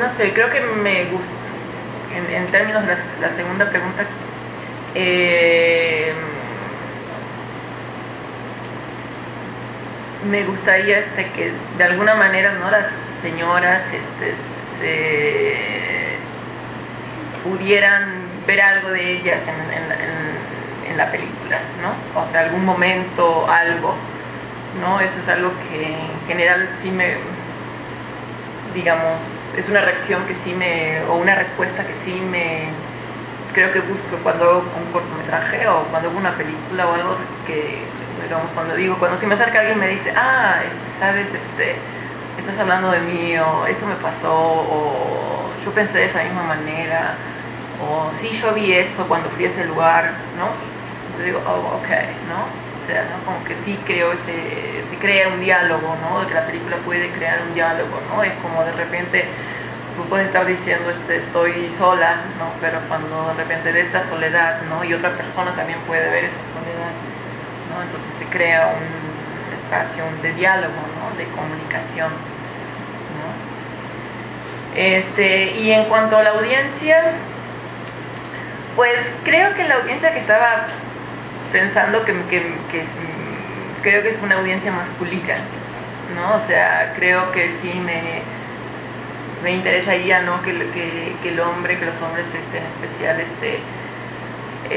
no sé, creo que me gusta, en términos de la segunda pregunta, me gustaría que de alguna manera, ¿no? Las señoras se pudieran ver algo de ellas en la película, ¿no? O sea, algún momento, algo, ¿no? Eso es algo que en general sí digamos, es una reacción que sí o una respuesta que sí creo que busco cuando hago un cortometraje o cuando hago una película o algo que, digamos, cuando se me acerca alguien y me dice, sabes, estás hablando de mí, o esto me pasó, o yo pensé de esa misma manera, o sí, yo vi eso cuando fui a ese lugar, ¿no? Entonces digo, ok, ¿no? O sea, ¿no? Como que sí se crea un diálogo, ¿no? Que la película puede crear un diálogo, ¿no? Es como de repente tú puedes estar diciendo estoy sola, ¿no? Pero cuando de repente ves la soledad, ¿no? Y otra persona también puede ver esa soledad, ¿no? Entonces se crea un espacio de diálogo, ¿no? De comunicación, ¿no? Y en cuanto a la audiencia, pues creo que la audiencia que estaba pensando que creo que es una audiencia masculina, ¿no? O sea, creo que sí me interesaría, ¿no? que los hombres en especial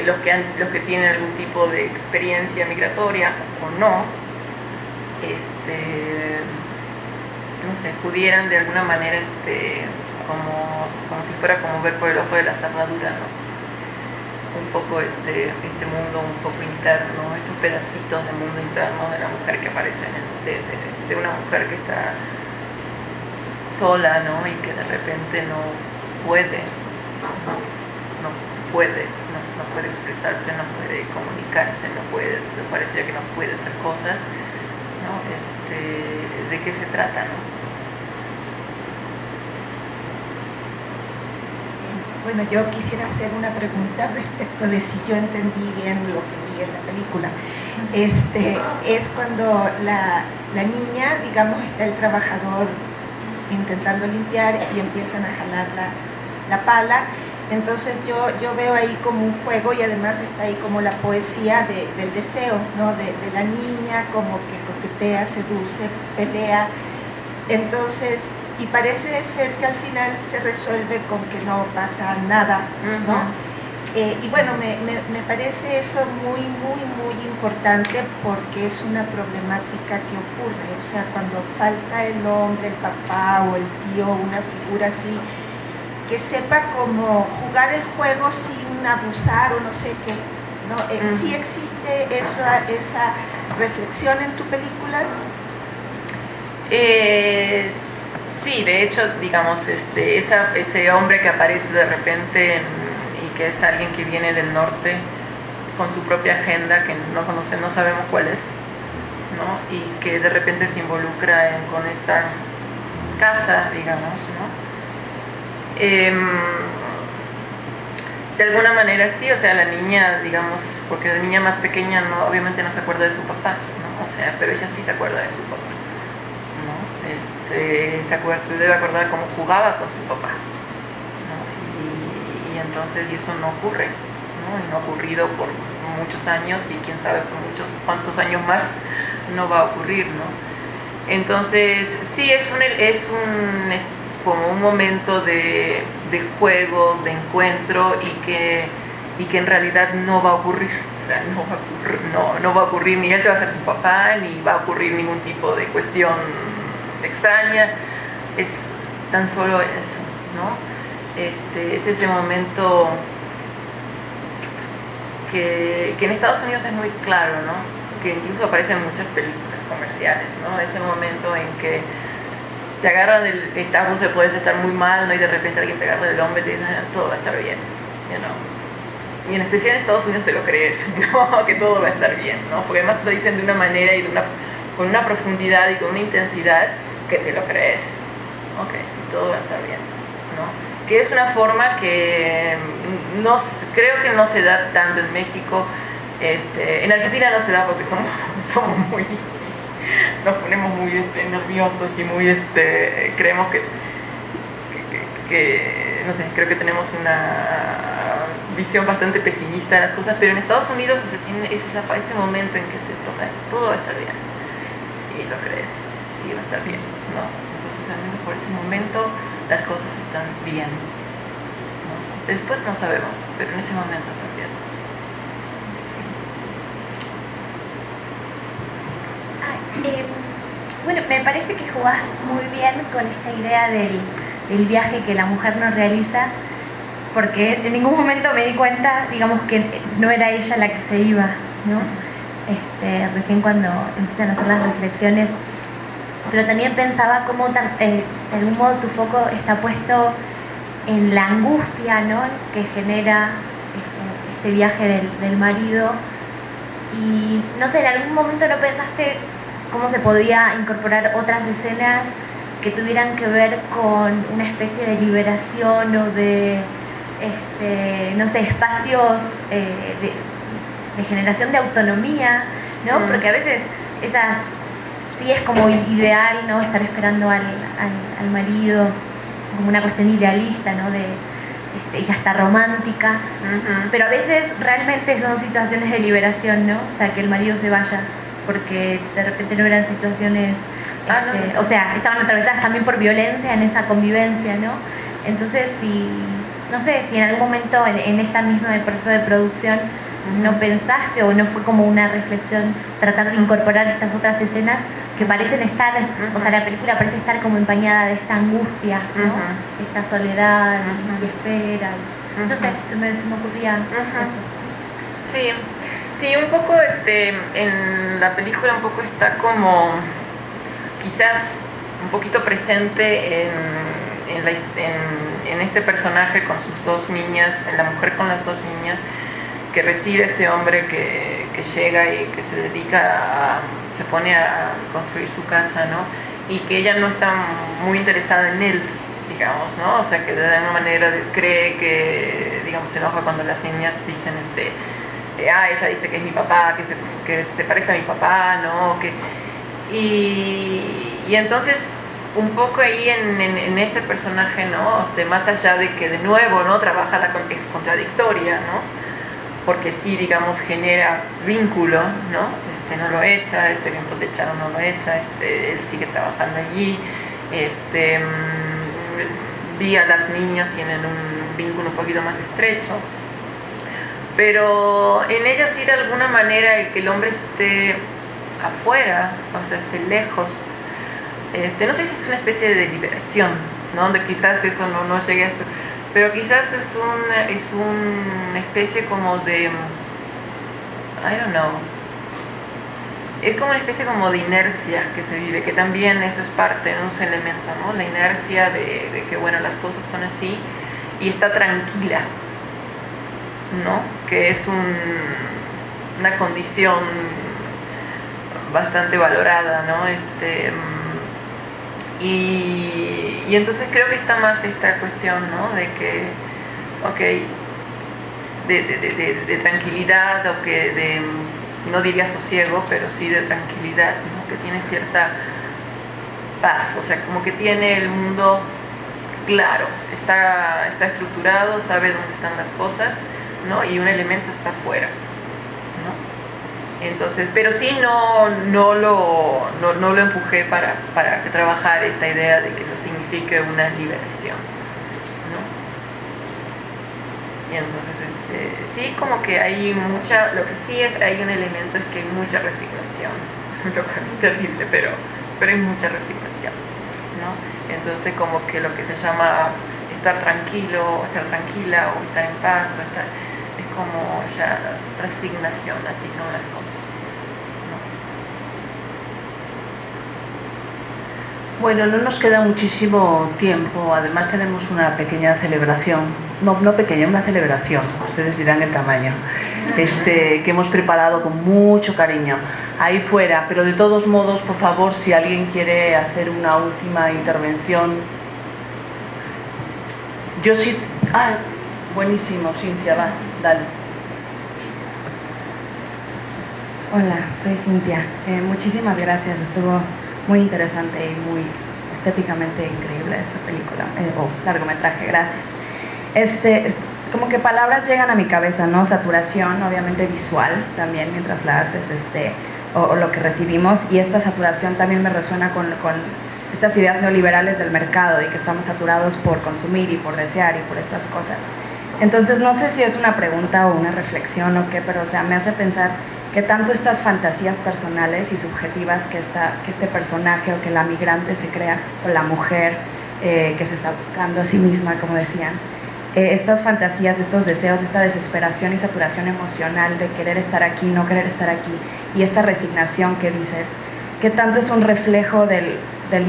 los que tienen algún tipo de experiencia migratoria o no, no sé, pudieran de alguna manera como si fuera como ver por el ojo de la cerradura, ¿no? Un poco este mundo un poco interno, estos pedacitos del mundo interno de la mujer que aparecen, de una mujer que está sola, ¿no? Y que de repente no puede expresarse, no puede comunicarse, pareciera que no puede hacer cosas, ¿no? ¿De qué se trata, no?
Bueno, yo quisiera hacer una pregunta respecto de si yo entendí bien lo que vi en la película. Es cuando la niña, digamos, está el trabajador intentando limpiar y empiezan a jalar la pala. Entonces yo veo ahí como un juego y además está ahí como la poesía del deseo, ¿no? De la niña, como que coquetea, seduce, pelea. Entonces, y parece ser que al final se resuelve con que no pasa nada, ¿no? Y bueno, me parece eso muy, muy, muy importante porque es una problemática que ocurre, o sea, cuando falta el hombre, el papá o el tío, una figura así, que sepa cómo jugar el juego sin abusar o no sé qué, ¿no? ¿Sí existe esa reflexión en tu película?
Sí, de hecho, digamos, ese hombre que aparece de repente y que es alguien que viene del norte con su propia agenda que no sabemos cuál es, ¿no? Y que de repente se involucra con esta casa, digamos, ¿no? De alguna manera sí, o sea, la niña, digamos, porque la niña más pequeña obviamente no se acuerda de su papá, ¿no? O sea, pero ella sí se acuerda de su papá, ¿no? Se debe acordar cómo jugaba con su papá, ¿no? Y entonces y eso no ocurre, ¿no? Y no ha ocurrido por muchos años y quién sabe por cuántos años más no va a ocurrir, ¿no? Entonces sí es como un momento de juego, de encuentro y que en realidad no va a ocurrir. O sea, no va a ocurrir, ni él se va a hacer su papá, ni va a ocurrir ningún tipo de cuestión extraña. Es tan solo eso, ¿no? Es ese momento que en Estados Unidos es muy claro, ¿no? Que incluso aparece en muchas películas comerciales, ¿no? Ese momento en que te agarran del estajo, se puedes estar muy mal, ¿no? Y de repente alguien te agarra del hombro y te dice, todo va a estar bien, ¿no? Y en especial en Estados Unidos te lo crees, ¿no? Que todo va a estar bien, ¿no? Porque además te lo dicen de una manera y con una profundidad y con una intensidad que te lo crees. Ok, sí, todo va a estar bien, ¿no? Que es una forma que creo que no se da tanto en México. En Argentina no se da porque somos muy... nos ponemos muy nerviosos y muy... creemos que no sé, creo que tenemos una visión bastante pesimista de las cosas, pero en Estados Unidos tiene ese momento en que te toca, todo va a estar bien y lo crees, sí va a estar bien, ¿no? Entonces realmente por ese momento las cosas están bien, ¿no? Después no sabemos, pero en ese momento están bien.
Bueno, me parece que jugás muy bien con esta idea del viaje que la mujer no realiza, porque en ningún momento me di cuenta, digamos, que no era ella la que se iba, ¿no? Recién cuando empiezan a hacer las reflexiones, pero también pensaba cómo de algún modo tu foco está puesto en la angustia, ¿no? Que genera este viaje del marido, y no sé, en algún momento no pensaste cómo se podía incorporar otras escenas que tuvieran que ver con una especie de liberación o de, no sé, espacios de generación de autonomía, ¿no? Porque a veces esas sí es como ideal, ¿no? Estar esperando al marido, como una cuestión idealista, ¿no? Y hasta romántica, pero a veces realmente son situaciones de liberación, ¿no? O sea, que el marido se vaya, porque de repente no eran situaciones... o sea, estaban atravesadas también por violencia en esa convivencia, ¿no? Entonces, no sé, si en algún momento en esta misma proceso de producción no pensaste o no fue como una reflexión tratar de incorporar estas otras escenas que parecen estar, o sea, la película parece estar como empañada de esta angustia, ¿no? Esta soledad y espera, no sé, se me ocurría eso.
Sí, un poco en la película un poco está como quizás un poquito presente en este personaje con sus dos niñas, en la mujer con las dos niñas que recibe este hombre que llega y que se pone a construir su casa, ¿no? Y que ella no está muy interesada en él, digamos, ¿no? O sea, que de alguna manera descree, que, digamos, se enoja cuando las niñas dicen, ella dice que es mi papá, que se parece a mi papá, ¿no? Y entonces un poco ahí en ese personaje, ¿no? Más allá de que de nuevo, ¿no? Trabaja la es contradictoria, ¿no? Porque sí, digamos, genera vínculo, ¿no? No lo echa, ejemplo de Charo no lo echa, él sigue trabajando allí, las niñas tienen un vínculo un poquito más estrecho, pero en ella sí de alguna manera el que el hombre esté afuera, o sea, esté lejos, no sé si es una especie de liberación, ¿no? Donde quizás eso no llegue a esto, pero quizás es una especie como de, I don't know, es como una especie como de inercia que se vive, que también eso es parte, ¿no? Es un elemento, ¿no? La inercia de que, bueno, las cosas son así y está tranquila, ¿no? Que es una condición bastante valorada, ¿no? Y entonces creo que está más esta cuestión, ¿no? De que, ok, de tranquilidad, o que no diría sosiego, pero sí de tranquilidad, ¿no? Que tiene cierta paz, o sea, como que tiene el mundo claro, está estructurado, sabe dónde están las cosas, ¿no? Y un elemento está fuera, ¿no? Entonces, pero sí no lo empujé para trabajar esta idea de que no signifique una liberación, ¿no? Y entonces, sí, como que hay lo que sí hay un elemento es que hay mucha resignación, lo que es terrible, pero hay mucha resignación, ¿no? Entonces como que lo que se llama estar tranquilo, o estar tranquila, o estar en paz, es como ya resignación, así son las cosas, ¿no?
Bueno, no nos queda muchísimo tiempo, además tenemos una pequeña celebración, no pequeña, una celebración, ustedes dirán el tamaño, que hemos preparado con mucho cariño ahí fuera, pero de todos modos, por favor, si alguien quiere hacer una última intervención. Yo sí... buenísimo, Cintia, va, dale.
Hola, soy Cintia. Muchísimas gracias, estuvo muy interesante y muy estéticamente increíble esa película, largometraje, gracias. Como que palabras llegan a mi cabeza, ¿no? Saturación, obviamente visual también mientras la haces, o lo que recibimos, y esta saturación también me resuena con estas ideas neoliberales del mercado y que estamos saturados por consumir y por desear y por estas cosas. Entonces no sé si es una pregunta o una reflexión o qué, pero o sea, me hace pensar que tanto estas fantasías personales y subjetivas que este personaje o que la migrante se crea, o la mujer que se está buscando a sí misma, como decían, estas fantasías, estos deseos, esta desesperación y saturación emocional de querer estar aquí, no querer estar aquí, y esta resignación que dices, que tanto es un reflejo del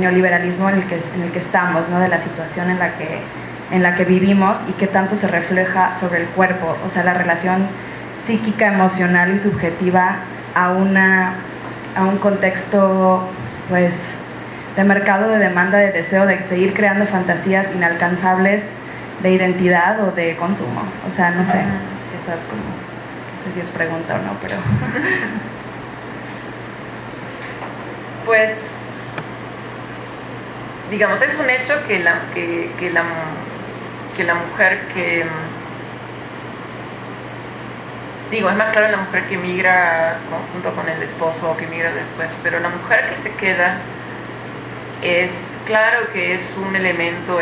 neoliberalismo en el que estamos, ¿no? De la situación en la que vivimos, y que tanto se refleja sobre el cuerpo, o sea, la relación psíquica, emocional y subjetiva a un contexto, pues, de mercado, de demanda, de deseo, de seguir creando fantasías inalcanzables de identidad o de consumo. O sea, no sé, esas como, no sé si es pregunta o no, pero...
Pues, digamos, es un hecho que la mujer digo, es más claro la mujer que migra junto con el esposo o que migra después, pero la mujer que se queda es claro que es un elemento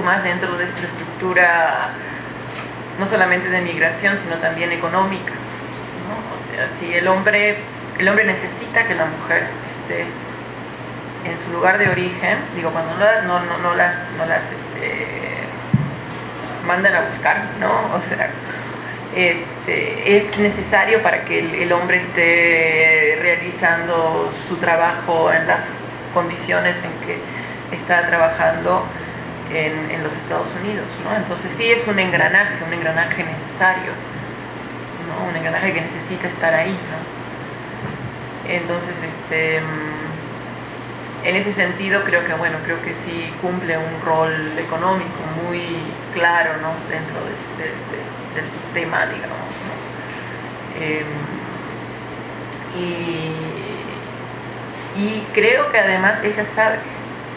más dentro de esta estructura, no solamente de migración, sino también económica, ¿no? O sea, si el hombre necesita que la mujer esté en su lugar de origen, digo, cuando no las mandan a buscar, ¿no? O sea, es necesario para que el hombre esté realizando su trabajo en las condiciones en que está trabajando en los Estados Unidos, ¿no? Entonces sí es un engranaje necesario, ¿no? Un engranaje que necesita estar ahí, ¿no? Entonces, en ese sentido creo que sí cumple un rol económico muy claro, ¿no? Dentro del sistema, digamos, ¿no? Y creo que además ella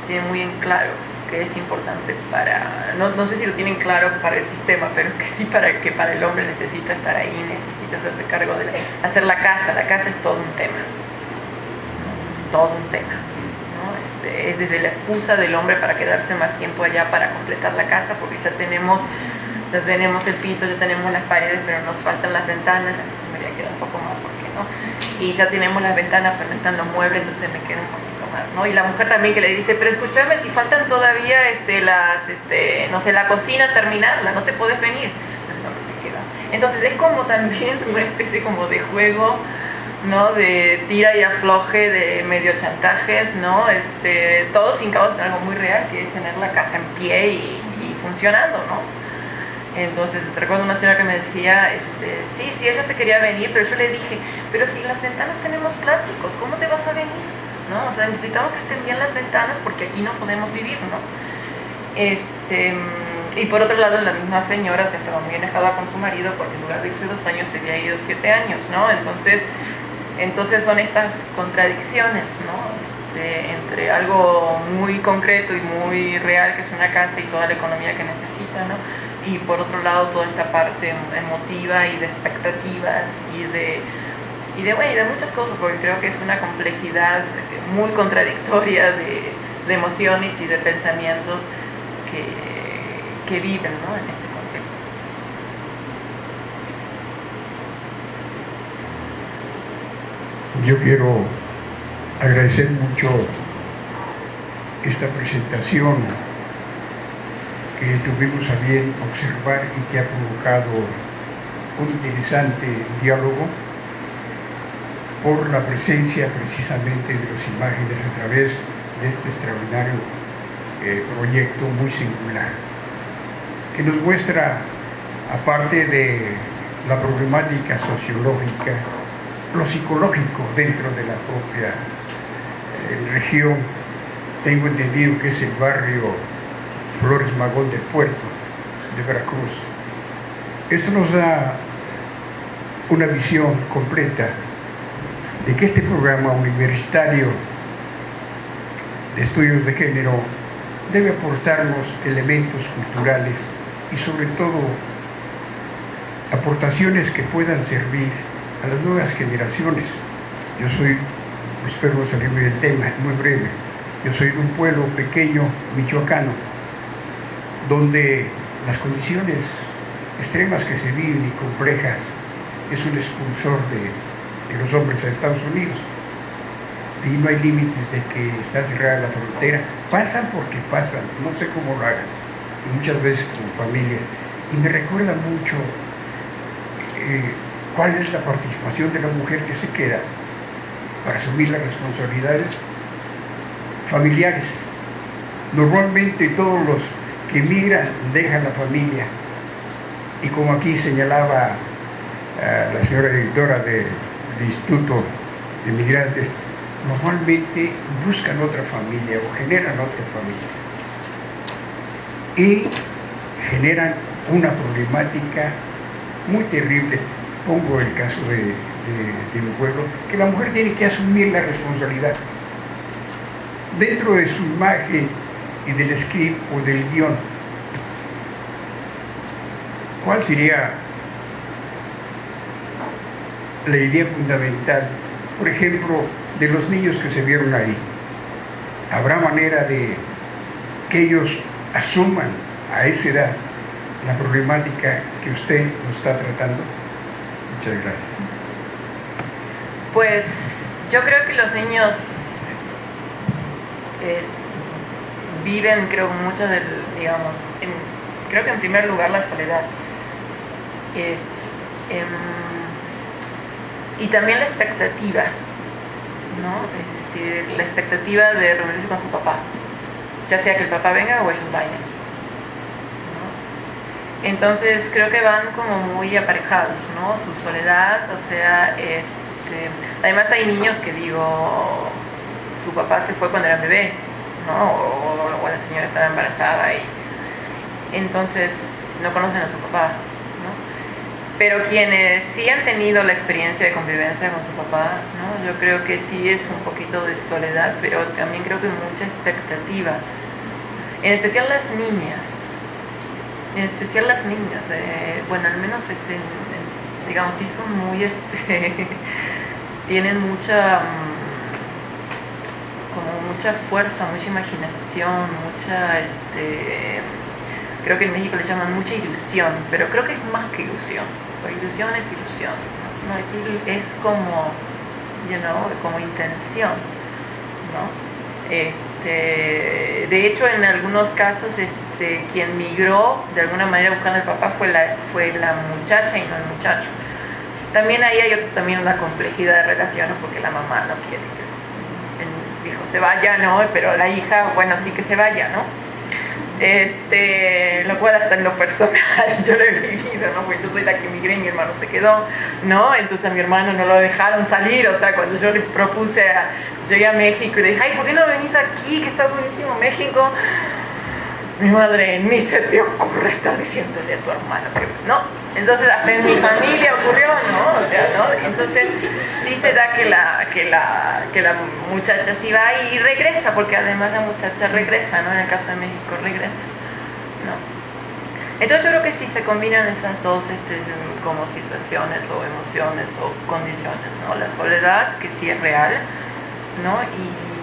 tiene muy en claro que es importante no sé si lo tienen claro para el sistema, pero que sí para el hombre necesita estar ahí, necesita hacerse cargo de hacer la casa es todo un tema, ¿no? Es todo un tema, ¿no? Es desde la excusa del hombre para quedarse más tiempo allá para completar la casa, porque ya tenemos el piso, ya tenemos las paredes, pero nos faltan las ventanas, aquí se me había quedado un poco más, ¿por qué no? Y ya tenemos las ventanas, pero no están los muebles, entonces me queda un poquito más, ¿no? Y la mujer también que le dice, pero escúchame, si faltan todavía no sé, la cocina terminarla, no te puedes venir. Entonces, ¿dónde se queda? Entonces es como también una especie como de juego, ¿no? De tira y afloje, de medio chantajes, ¿no? Todos fincados en algo muy real, que es tener la casa en pie y funcionando, ¿no? Entonces recuerdo una señora que me decía, sí, ella se quería venir, pero yo le dije, pero si las ventanas tenemos plásticos, ¿cómo te vas a venir? ¿No? O sea, necesitamos que estén bien las ventanas porque aquí no podemos vivir, ¿no? Y por otro lado, la misma señora se estaba muy enojada con su marido porque en lugar de irse 2 años se había ido 7 años, ¿no? Entonces son estas contradicciones, ¿no? entre algo muy concreto y muy real, que es una casa y toda la economía que necesita, ¿no? Y por otro lado toda esta parte emotiva y de expectativas y de muchas cosas, porque creo que es una complejidad muy contradictoria de emociones y de pensamientos que viven, ¿no? En este contexto.
Yo quiero agradecer mucho esta presentación que tuvimos a bien observar y que ha provocado un interesante diálogo por la presencia precisamente de las imágenes a través de este extraordinario proyecto muy singular, que nos muestra, aparte de la problemática sociológica, lo psicológico dentro de la propia región. Tengo entendido que es el barrio Flores Magón del Puerto de Veracruz. Esto nos da una visión completa de que este programa universitario de estudios de género debe aportarnos elementos culturales y sobre todo aportaciones que puedan servir a las nuevas generaciones. Yo soy, espero no salirme del tema, muy breve, yo soy de un pueblo pequeño michoacano, donde las condiciones extremas que se viven y complejas es un expulsor de los hombres a Estados Unidos. Y no hay límites de que está cerrada la frontera. Pasan porque pasan, no sé cómo lo hagan, y muchas veces con familias. Y me recuerda mucho cuál es la participación de la mujer que se queda para asumir las responsabilidades familiares. Normalmente todos los que emigran dejan la familia, y como aquí señalaba la señora directora del Instituto de Migrantes, normalmente buscan otra familia o generan otra familia y generan una problemática muy terrible. Pongo el caso de mi pueblo, que la mujer tiene que asumir la responsabilidad dentro de su imagen y del script o del guión. ¿Cuál sería la idea fundamental, por ejemplo, de los niños que se vieron ahí? ¿Habrá manera de que ellos asuman a esa edad la problemática que usted nos está tratando? Muchas gracias.
Pues yo creo que los niños viven, creo, mucho del, digamos, creo que en primer lugar la soledad. Y también la expectativa, ¿no? Es decir, la expectativa de reunirse con su papá, ya sea que el papá venga o ellos vayan, ¿no? Entonces creo que van como muy aparejados, ¿no? Su soledad, o sea, además hay niños que digo, su papá se fue cuando era bebé, ¿no? O la señora estaba embarazada y entonces no conocen a su papá, ¿no? Pero quienes sí han tenido la experiencia de convivencia con su papá, ¿no? Yo creo que sí es un poquito de soledad, pero también creo que mucha expectativa. En especial las niñas. Bueno, al menos, digamos, sí son muy, tienen mucha, como mucha fuerza, mucha imaginación, mucha, creo que en México le llaman mucha ilusión, pero creo que es más que ilusión. La ilusión es ilusión, ¿no? Es como, como intención, ¿no? De hecho, en algunos casos, quien migró de alguna manera buscando al papá fue la muchacha y no el muchacho. También ahí hay también una complejidad de relaciones, porque la mamá no quiere que el hijo se vaya, ¿no? Pero la hija, bueno, sí que se vaya, ¿no? Lo cual hasta en lo personal yo lo he vivido, ¿no? Porque yo soy la que emigré y mi hermano se quedó, ¿no? Entonces a mi hermano no lo dejaron salir, o sea, cuando yo le propuse, llegué a México y le dije, ay, ¿por qué no venís aquí? Que está buenísimo México. Mi madre, ni se te ocurre estar diciéndole a tu hermano que no. Entonces hasta en mi familia ocurrió, ¿no? O sea, ¿no? Entonces sí se da que la muchacha sí va y regresa, porque además la muchacha regresa, ¿no? En el caso de México regresa, ¿no? Entonces yo creo que sí se combinan esas dos como situaciones o emociones o condiciones, ¿no? La soledad, que sí es real, ¿no?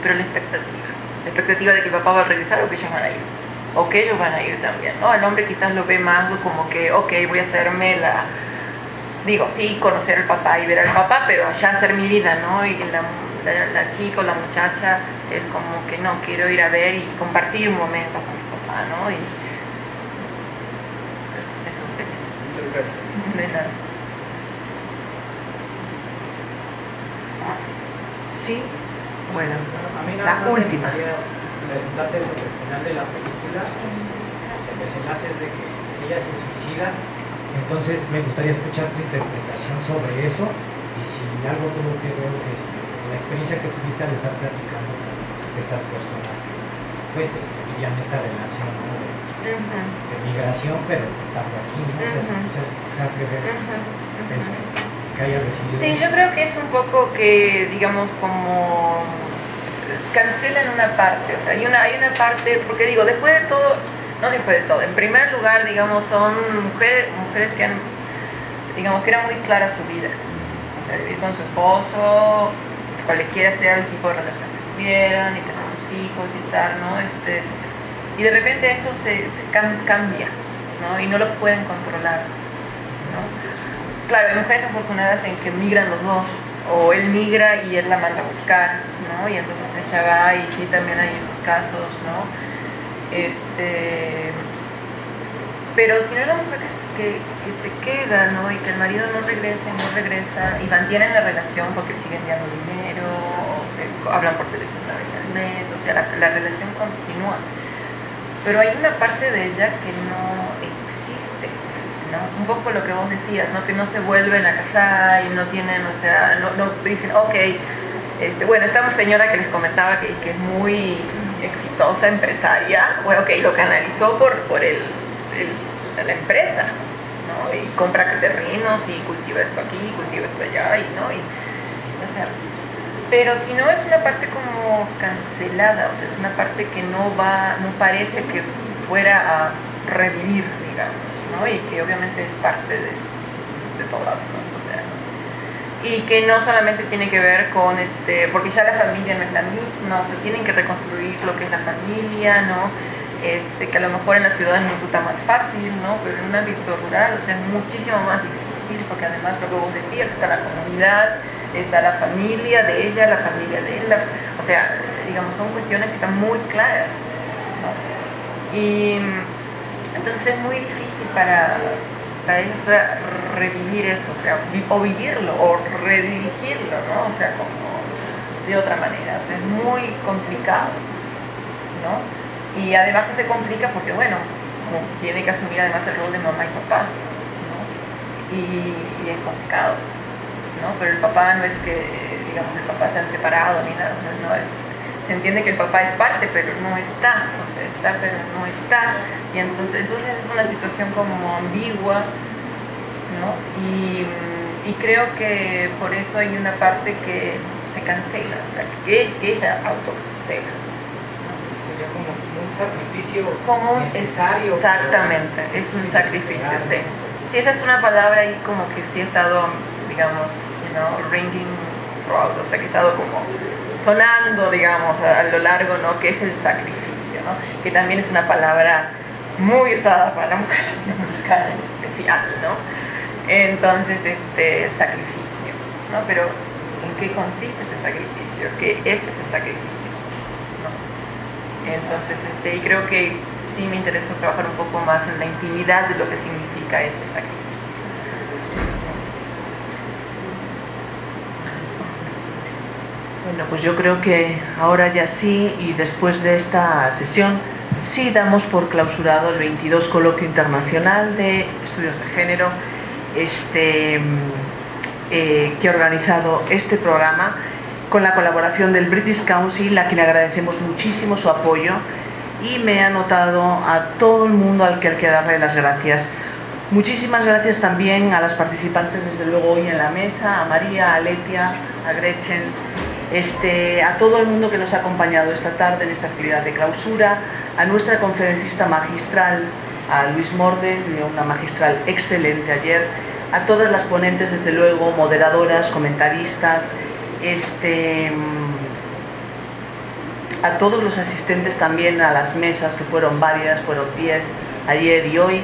Pero la expectativa de que el papá va a regresar o que ellos van a ir. O que ellos van a ir también, ¿no? El hombre quizás lo ve más como que, ok, voy a hacerme sí, conocer al papá y ver al papá, pero allá hacer mi vida, ¿no? Y la chica o la muchacha es como que no, quiero ir a ver y compartir un momento con mi papá, ¿no? Y eso sería.
Muchas gracias.
De nada.
Sí, bueno,
A mí
la última.
Preguntarte sobre el final de la película. El desenlace es de que ella se suicida, entonces me gustaría escuchar tu interpretación sobre eso y si algo tuvo que ver la experiencia que tuviste al estar platicando con estas personas que pues vivían esta relación, ¿no? de migración, pero estando aquí, ¿no? O sea, quizás tenga que ver eso, que haya recibido.
Sí, yo creo que es un poco que, digamos, como cancelan una parte, o sea, hay una parte, porque digo, después de todo, en primer lugar, digamos, son mujeres que han, digamos, que era muy clara su vida, o sea, vivir con su esposo, cualquiera sea el tipo de relación que tuvieran, y tener sus hijos y tal, ¿no? Y de repente eso se cambia, ¿no? Y no lo pueden controlar, ¿no? Claro, hay mujeres afortunadas en que migran los dos, o él migra y él la manda a buscar, ¿no? Y entonces ella va y sí, también hay esos casos, ¿no? Pero si no es la mujer que se queda, ¿no? Y que el marido no regresa y mantienen la relación porque sigue enviando dinero, o se hablan por teléfono una vez al mes, o sea, la relación continúa. Pero hay una parte de ella que no existe, ¿no? Un poco lo que vos decías, ¿no? Que no se vuelven a casar y no tienen, o sea, no dicen, ok, bueno, esta señora que les comentaba que es muy exitosa empresaria, bueno, ok, lo canalizó por la empresa, ¿no? Y compra terrenos y cultiva esto aquí, cultiva esto allá, ¿no? O sea, pero si no es una parte como cancelada, o sea, es una parte que no parece que fuera a revivir, digamos, ¿no? Y que obviamente es parte de todas, ¿no? O sea, y que no solamente tiene que ver con porque ya la familia no es la misma, o sea, tienen que reconstruir lo que es la familia, ¿no? Que a lo mejor en la ciudad nos resulta más fácil, ¿no? Pero en un ámbito rural, o sea, es muchísimo más difícil, porque además lo que vos decías, está la comunidad, está la familia de ella, la familia de él, o sea, digamos, son cuestiones que están muy claras, ¿no? Y entonces es muy difícil para eso revivir eso, o sea, o vivirlo, o redirigirlo, ¿no? O sea, como de otra manera, o sea, es muy complicado, ¿no? Y además que se complica porque, bueno, tiene que asumir además el rol de mamá y papá, ¿no? Y es complicado, ¿no? Pero el papá no es que, digamos, el papá se han separado ni nada, o sea, no es, se entiende que el papá es parte, pero no está, o sea, está, pero no está, y entonces es una situación como ambigua, ¿no? Y creo que por eso hay una parte que se cancela, o sea, que ella autocancela.
Sería como un sacrificio necesario.
Exactamente, es un sacrificio, sí. Sí, esa es una palabra ahí como que sí ha estado, digamos, ringing throughout, o sea, que ha estado como sonando, digamos, a lo largo, ¿no? Que es el sacrificio, ¿no? Que también es una palabra muy usada para la mujer latinoamericana en especial, ¿no? Entonces, sacrificio, ¿no? Pero, ¿en qué consiste ese sacrificio? ¿Qué es ese sacrificio? ¿No? Entonces, y creo que sí me interesó trabajar un poco más en la intimidad de lo que significa ese sacrificio.
Bueno, pues yo creo que ahora ya sí, y después de esta sesión, sí damos por clausurado el 22 Coloquio Internacional de Estudios de Género, que ha organizado este programa con la colaboración del British Council, a quien agradecemos muchísimo su apoyo, y me he anotado a todo el mundo al que hay que darle las gracias Muchísimas gracias también a las participantes, desde luego, hoy en la mesa, a María, a Letia, a Gretchen, a todo el mundo que nos ha acompañado esta tarde en esta actividad de clausura, a nuestra conferencista magistral, a Luis Morde, dio una magistral excelente ayer, a todas las ponentes, desde luego, moderadoras, comentaristas, a todos los asistentes también a las mesas, que fueron varias, fueron 10 ayer y hoy.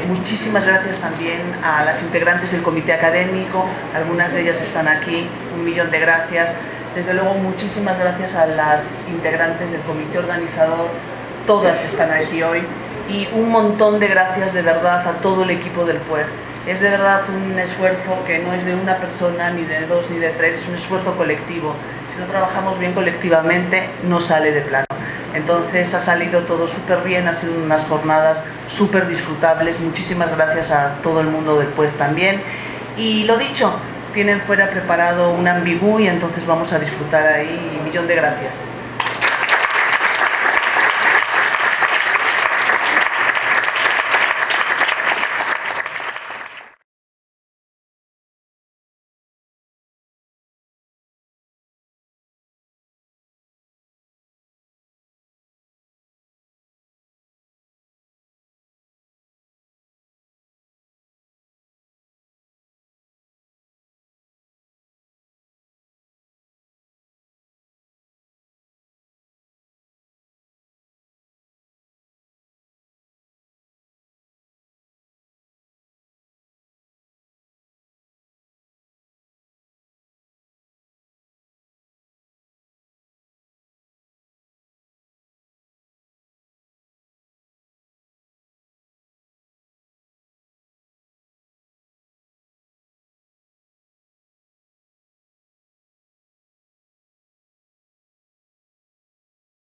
Muchísimas gracias también a las integrantes del comité académico, algunas de ellas están aquí, 1.000.000 de gracias. Desde luego, muchísimas gracias a las integrantes del comité organizador, todas están aquí hoy, y un montón de gracias de verdad a todo el equipo del PUEG. Es de verdad un esfuerzo que no es de una persona, ni de dos, ni de tres, es un esfuerzo colectivo. Si no trabajamos bien colectivamente, no sale de plano. Entonces ha salido todo súper bien, ha sido unas jornadas súper disfrutables. Muchísimas gracias a todo el mundo del PUEG también. Y lo dicho, tienen fuera preparado un ambigú y entonces vamos a disfrutar ahí. 1.000.000 de gracias.